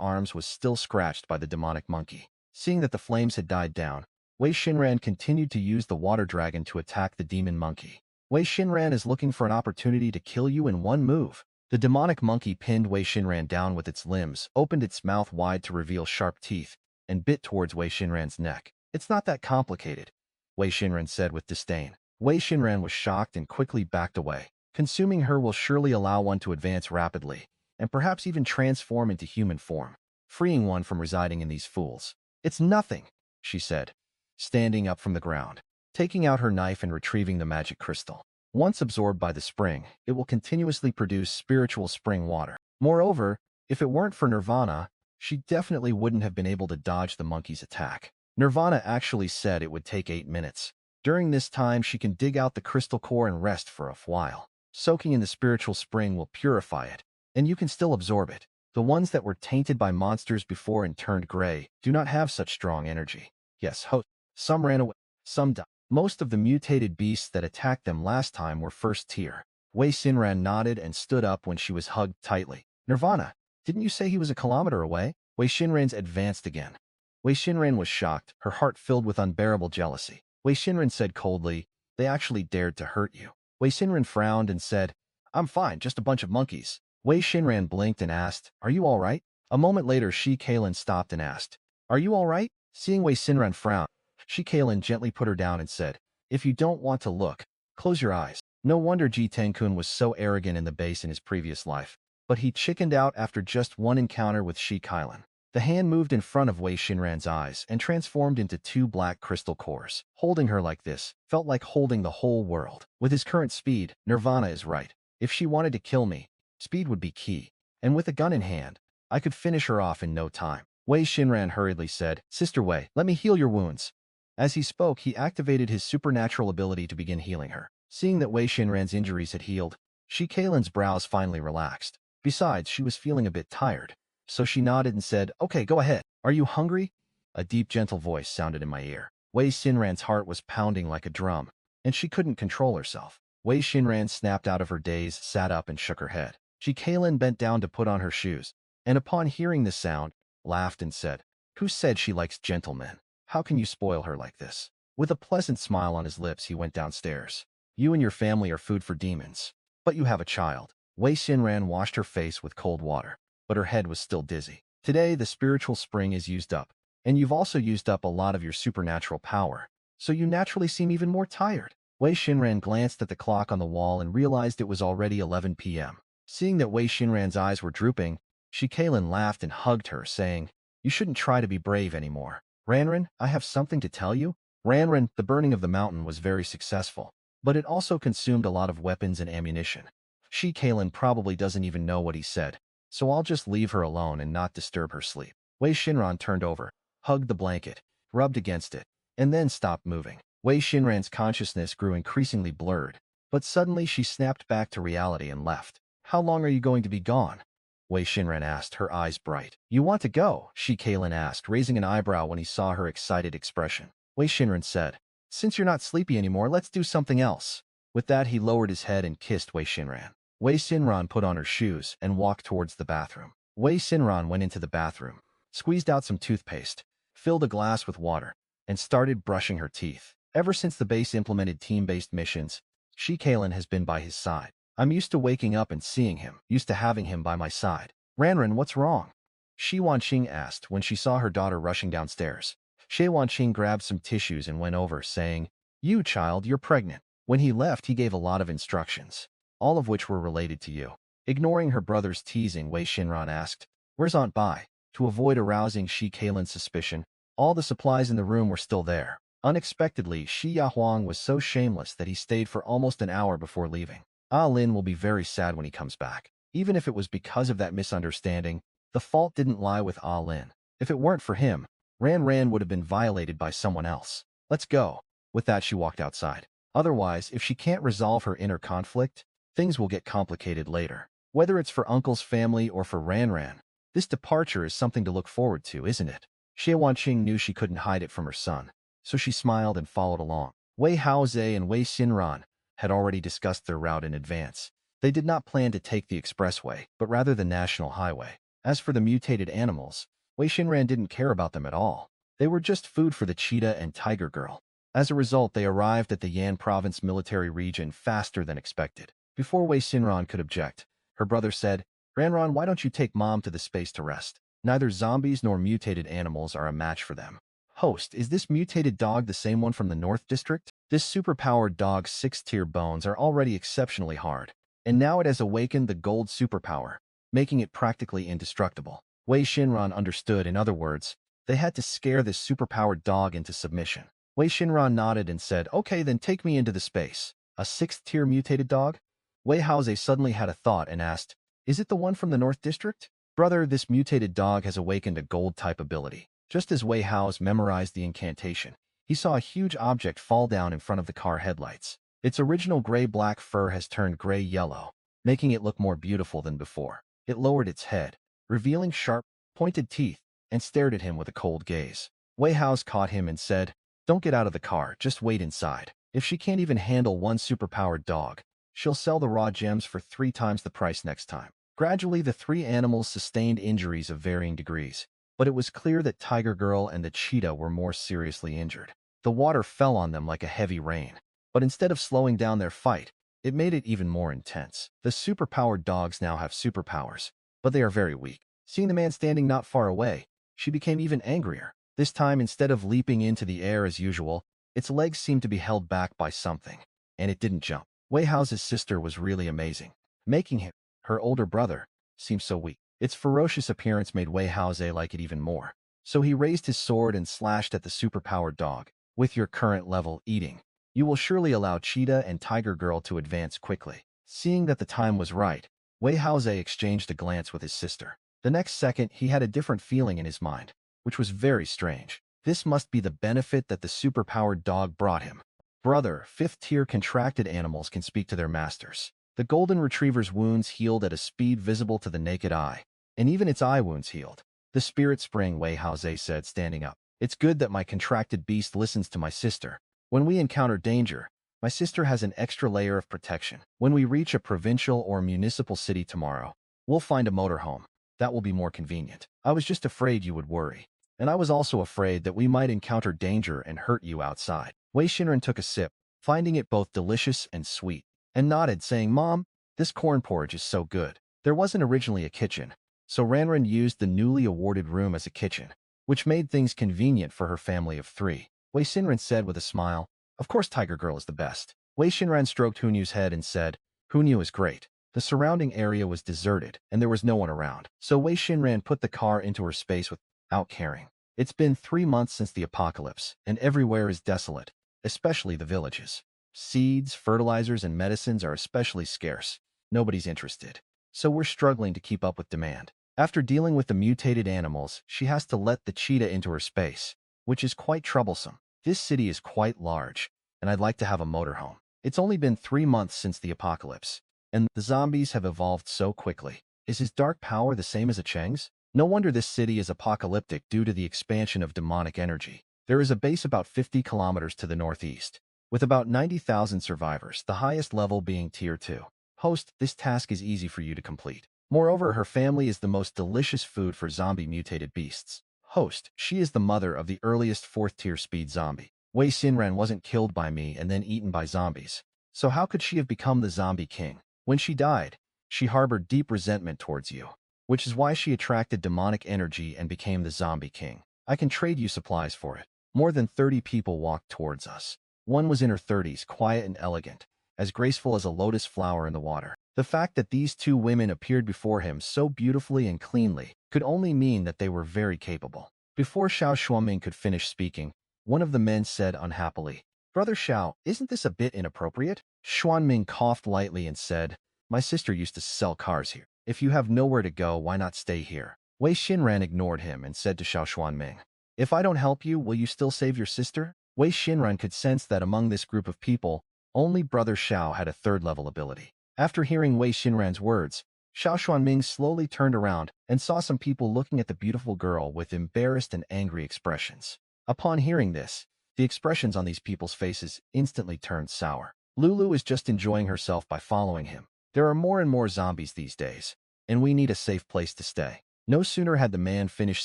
arms was still scratched by the demonic monkey. Seeing that the flames had died down, Wei Xinran continued to use the water dragon to attack the demon monkey. Wei Xinran is looking for an opportunity to kill you in one move. The demonic monkey pinned Wei Xinran down with its limbs, opened its mouth wide to reveal sharp teeth, and bit towards Wei Xinran's neck. It's not that complicated, Wei Xinran said with disdain. Wei Xinran was shocked and quickly backed away. Consuming her will surely allow one to advance rapidly, and perhaps even transform into human form, freeing one from residing in these fools. It's nothing, she said, standing up from the ground, taking out her knife and retrieving the magic crystal. Once absorbed by the spring, it will continuously produce spiritual spring water. Moreover, if it weren't for Nirvana, she definitely wouldn't have been able to dodge the monkey's attack. Nirvana actually said it would take 8 minutes. During this time, she can dig out the crystal core and rest for a while. Soaking in the spiritual spring will purify it, and you can still absorb it. The ones that were tainted by monsters before and turned gray do not have such strong energy. Yes, some ran away, some died. Most of the mutated beasts that attacked them last time were first tier. Wei Xinran nodded and stood up when she was hugged tightly. Nirvana, didn't you say he was a kilometer away? Wei Xinran's advanced again. Wei Xinran was shocked, her heart filled with unbearable jealousy. Wei Xinran said coldly, they actually dared to hurt you. Wei Xinran frowned and said, I'm fine, just a bunch of monkeys. Wei Xinran blinked and asked, are you all right? A moment later, Shi Kailan stopped and asked, are you all right? Seeing Wei Xinran frown, Shi Kailan gently put her down and said, if you don't want to look, close your eyes. No wonder Ji Tenkun was so arrogant in the base in his previous life. But he chickened out after just one encounter with Shi Kailan. The hand moved in front of Wei Xinran's eyes and transformed into 2 black crystal cores. Holding her like this felt like holding the whole world. With his current speed, Nirvana is right. If she wanted to kill me, speed would be key. And with a gun in hand, I could finish her off in no time. Wei Xinran hurriedly said, Sister Wei, let me heal your wounds. As he spoke, he activated his supernatural ability to begin healing her. Seeing that Wei Xinran's injuries had healed, Shi Kailan's brows finally relaxed. Besides, she was feeling a bit tired. So she nodded and said, okay, go ahead. Are you hungry? A deep, gentle voice sounded in my ear. Wei Xinran's heart was pounding like a drum, and she couldn't control herself. Wei Xinran snapped out of her daze, sat up, and shook her head. Shi Kailan bent down to put on her shoes, and upon hearing the sound, laughed and said, who said she likes gentlemen? How can you spoil her like this? With a pleasant smile on his lips, he went downstairs. You and your family are food for demons. But you have a child. Wei Xinran washed her face with cold water, but her head was still dizzy. Today, the spiritual spring is used up, and you've also used up a lot of your supernatural power, so you naturally seem even more tired. Wei Xinran glanced at the clock on the wall and realized it was already 11 p.m. Seeing that Wei Xinran's eyes were drooping, Shi Kailan laughed and hugged her, saying, you shouldn't try to be brave anymore. Ranran, I have something to tell you. Ranran, the burning of the mountain was very successful, but it also consumed a lot of weapons and ammunition. Shi Kailan probably doesn't even know what he said, so I'll just leave her alone and not disturb her sleep. Wei Xinran turned over, hugged the blanket, rubbed against it, and then stopped moving. Wei Xinran's consciousness grew increasingly blurred, but suddenly she snapped back to reality and left. How long are you going to be gone? Wei Xinran asked, her eyes bright. You want to go? Shi Kailan asked, raising an eyebrow when he saw her excited expression. Wei Xinran said, since you're not sleepy anymore, let's do something else. With that, he lowered his head and kissed Wei Xinran. Wei Xinran put on her shoes and walked towards the bathroom. Wei Xinran went into the bathroom, squeezed out some toothpaste, filled a glass with water, and started brushing her teeth. Ever since the base implemented team-based missions, Shi Kalen has been by his side. I'm used to waking up and seeing him, used to having him by my side. Ranran, what's wrong? Shi Wanqing asked when she saw her daughter rushing downstairs. Shi Wanqing grabbed some tissues and went over, saying, "You, child, you're pregnant." When he left, he gave a lot of instructions, all of which were related to you. Ignoring her brother's teasing, Wei Xinran asked, "Where's Aunt Bai?" To avoid arousing Shi Kalen's suspicion, all the supplies in the room were still there. Unexpectedly, Shi Yahuang was so shameless that he stayed for almost an hour before leaving. Ah Lin will be very sad when he comes back. Even if it was because of that misunderstanding, the fault didn't lie with Ah Lin. If it weren't for him, Ran would have been violated by someone else. Let's go. With that, she walked outside. Otherwise, if she can't resolve her inner conflict, things will get complicated later. Whether it's for Uncle's family or for Ran, this departure is something to look forward to, isn't it? Xie Wanqing knew she couldn't hide it from her son, so she smiled and followed along. Wei Haozhe and Wei Xinran had already discussed their route in advance. They did not plan to take the expressway, but rather the national highway. As for the mutated animals, Wei Xinran didn't care about them at all. They were just food for the cheetah and tiger girl. As a result, they arrived at the Yan province military region faster than expected. Before Wei Xinran could object, her brother said, "Ranran, why don't you take Mom to the space to rest? Neither zombies nor mutated animals are a match for them." Host, is this mutated dog the same one from the North District? This superpowered dog's 6-tier bones are already exceptionally hard, and now it has awakened the gold superpower, making it practically indestructible. Wei Xinran understood. In other words, they had to scare this superpowered dog into submission. Wei Xinran nodded and said, "Okay, then take me into the space." A 6th-tier mutated dog? Wei Haozhe suddenly had a thought and asked, "Is it the one from the North District?" "Brother, this mutated dog has awakened a gold-type ability." Just as Wei Haozhe memorized the incantation, he saw a huge object fall down in front of the car headlights. Its original gray-black fur has turned gray-yellow, making it look more beautiful than before. It lowered its head, revealing sharp, pointed teeth, and stared at him with a cold gaze. Wei Haozhe caught him and said, "Don't get out of the car, just wait inside. If she can't even handle one superpowered dog, she'll sell the raw gems for 3 times the price next time." Gradually, the 3 animals sustained injuries of varying degrees, but it was clear that Tiger Girl and the cheetah were more seriously injured. The water fell on them like a heavy rain, but instead of slowing down their fight, it made it even more intense. The superpowered dogs now have superpowers, but they are very weak. Seeing the man standing not far away, she became even angrier. This time, instead of leaping into the air as usual, its legs seemed to be held back by something, and it didn't jump. Wei Hao's sister was really amazing, making him, her older brother, seem so weak. Its ferocious appearance made Wei Haozhe like it even more. So he raised his sword and slashed at the superpowered dog. "With your current level eating, you will surely allow Cheetah and Tiger Girl to advance quickly." Seeing that the time was right, Wei Haozhe exchanged a glance with his sister. The next second, he had a different feeling in his mind, which was very strange. This must be the benefit that the superpowered dog brought him. Brother, 5th-tier contracted animals can speak to their masters. The golden retriever's wounds healed at a speed visible to the naked eye, and even its eye wounds healed. "The spirit spring," Wei Haozhe said, standing up. "It's good that my contracted beast listens to my sister. When we encounter danger, my sister has an extra layer of protection. When we reach a provincial or municipal city tomorrow, we'll find a motorhome. That will be more convenient. I was just afraid you would worry. And I was also afraid that we might encounter danger and hurt you outside." Wei Xinran took a sip, finding it both delicious and sweet, and nodded, saying, "Mom, this corn porridge is so good." There wasn't originally a kitchen, so Ranran used the newly awarded room as a kitchen, which made things convenient for her family of 3. Wei Xinran said with a smile, "Of course Tiger Girl is the best." Wei Xinran stroked Hunyu's head and said, "Hunyu is great." The surrounding area was deserted, and there was no one around, so Wei Xinran put the car into her space without caring. It's been 3 months since the apocalypse, and everywhere is desolate, especially the villages. Seeds, fertilizers, and medicines are especially scarce. Nobody's interested. So we're struggling to keep up with demand. After dealing with the mutated animals, she has to let the cheetah into her space, which is quite troublesome. This city is quite large, and I'd like to have a motorhome. It's only been 3 months since the apocalypse, and the zombies have evolved so quickly. Is his dark power the same as a Cheng's? No wonder this city is apocalyptic due to the expansion of demonic energy. There is a base about 50 kilometers to the northeast, with about 90,000 survivors, the highest level being Tier 2. Host, this task is easy for you to complete. Moreover, her family is the most delicious food for zombie-mutated beasts. Host, she is the mother of the earliest 4th-tier speed zombie. Wei Xinran wasn't killed by me and then eaten by zombies. So how could she have become the zombie king? When she died, she harbored deep resentment towards you, which is why she attracted demonic energy and became the zombie king. I can trade you supplies for it. More than 30 people walked towards us. One was in her 30s, quiet and elegant, as graceful as a lotus flower in the water. The fact that these two women appeared before him so beautifully and cleanly could only mean that they were very capable. Before Xiao Xuanming could finish speaking, one of the men said unhappily, "Brother Xiao, isn't this a bit inappropriate?" Xuanming coughed lightly and said, "My sister used to sell cars here. If you have nowhere to go, why not stay here?" Wei Xinran ignored him and said to Xiao Xuanming, "If I don't help you, will you still save your sister?" Wei Xinran could sense that among this group of people, only Brother Xiao had a 3rd-level ability. After hearing Wei Xinran's words, Xiao Xuanming slowly turned around and saw some people looking at the beautiful girl with embarrassed and angry expressions. Upon hearing this, the expressions on these people's faces instantly turned sour. Lulu is just enjoying herself by following him. There are more and more zombies these days, and we need a safe place to stay. No sooner had the man finished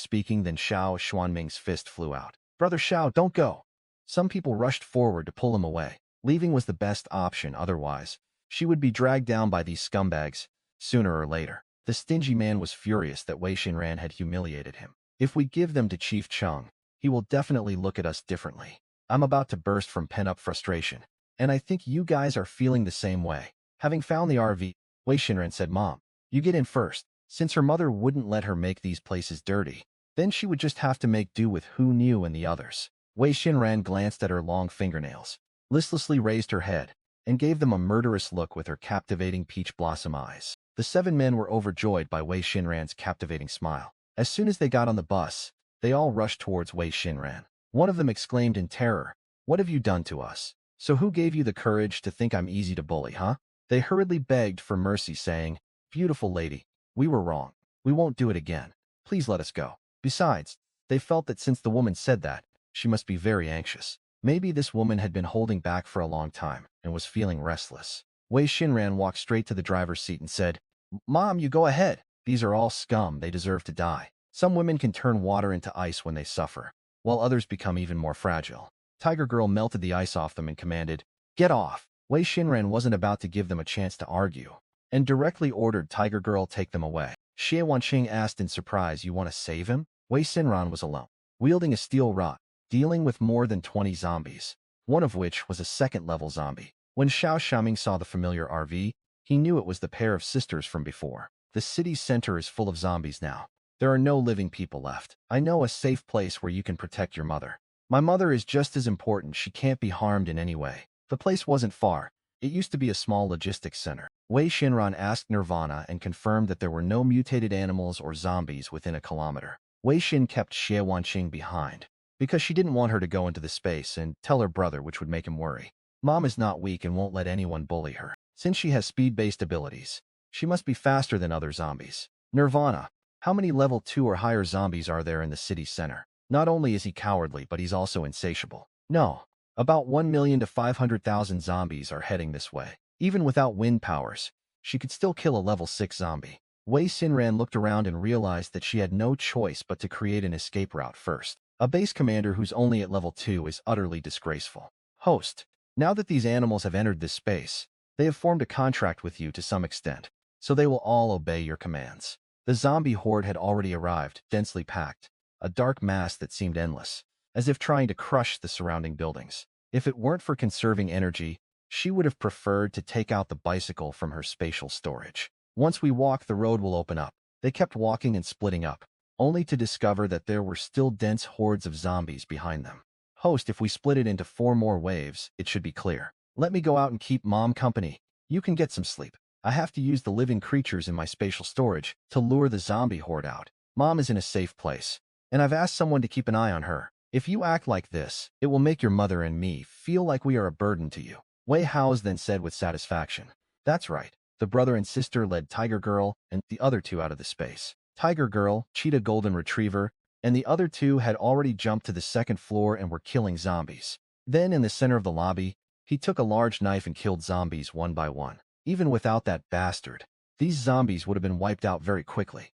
speaking than Xiao Xuanming's fist flew out. "Brother Xiao, don't go!" Some people rushed forward to pull him away. Leaving was the best option, otherwise she would be dragged down by these scumbags, sooner or later. The stingy man was furious that Wei Xinran had humiliated him. If we give them to Chief Chung, he will definitely look at us differently. I'm about to burst from pent-up frustration, and I think you guys are feeling the same way. Having found the RV, Wei Xinran said, "Mom, you get in first." Since her mother wouldn't let her make these places dirty, then she would just have to make do with Hu Niu and the others. Wei Xinran glanced at her long fingernails, listlessly raised her head, and gave them a murderous look with her captivating peach blossom eyes. The 7 men were overjoyed by Wei Xinran's captivating smile. As soon as they got on the bus, they all rushed towards Wei Xinran. One of them exclaimed in terror, "What have you done to us? So who gave you the courage to think I'm easy to bully, huh?" They hurriedly begged for mercy, saying, "Beautiful lady, we were wrong. We won't do it again. Please let us go." Besides, they felt that since the woman said that, she must be very anxious. Maybe this woman had been holding back for a long time and was feeling restless. Wei Xinran walked straight to the driver's seat and said, "Mom, you go ahead. These are all scum. They deserve to die." Some women can turn water into ice when they suffer, while others become even more fragile. Tiger Girl melted the ice off them and commanded, "Get off." Wei Xinran wasn't about to give them a chance to argue, and directly ordered Tiger Girl take them away. Xie Wanqing asked in surprise, "You want to save him?" Wei Xinran was alone, wielding a steel rod, dealing with more than 20 zombies, one of which was a 2nd-level zombie. When Xiao Xiaoming saw the familiar RV, he knew it was the pair of sisters from before. The city's center is full of zombies now. There are no living people left. I know a safe place where you can protect your mother. My mother is just as important. She can't be harmed in any way. The place wasn't far. It used to be a small logistics center. Wei Xinran asked Nirvana and confirmed that there were no mutated animals or zombies within a kilometer. Wei Xin kept Xie Wanqing behind, because she didn't want her to go into the space and tell her brother, which would make him worry. Mom is not weak and won't let anyone bully her. Since she has speed-based abilities, she must be faster than other zombies. Nirvana, how many level 2 or higher zombies are there in the city center? Not only is he cowardly, but he's also insatiable. No, about 1 million to 500,000 zombies are heading this way. Even without wind powers, she could still kill a level 6 zombie. Wei Xinran looked around and realized that she had no choice but to create an escape route first. A base commander who's only at level 2 is utterly disgraceful. Host, now that these animals have entered this space, they have formed a contract with you to some extent, so they will all obey your commands. The zombie horde had already arrived, densely packed, a dark mass that seemed endless, as if trying to crush the surrounding buildings. If it weren't for conserving energy, she would have preferred to take out the bicycle from her spatial storage. Once we walk, the road will open up. They kept walking and splitting up, only to discover that there were still dense hordes of zombies behind them. Host, if we split it into 4 more waves, it should be clear. Let me go out and keep Mom company. You can get some sleep. I have to use the living creatures in my spatial storage to lure the zombie horde out. Mom is in a safe place, and I've asked someone to keep an eye on her. If you act like this, it will make your mother and me feel like we are a burden to you. Wei Hao's then said with satisfaction. That's right. The brother and sister led Tiger Girl and the other 2 out of the space. Tiger Girl, Cheetah Golden Retriever, and the other 2 had already jumped to the 2nd floor and were killing zombies. Then in the center of the lobby, He took a large knife and killed zombies one by one. Even without that bastard, these zombies would have been wiped out very quickly.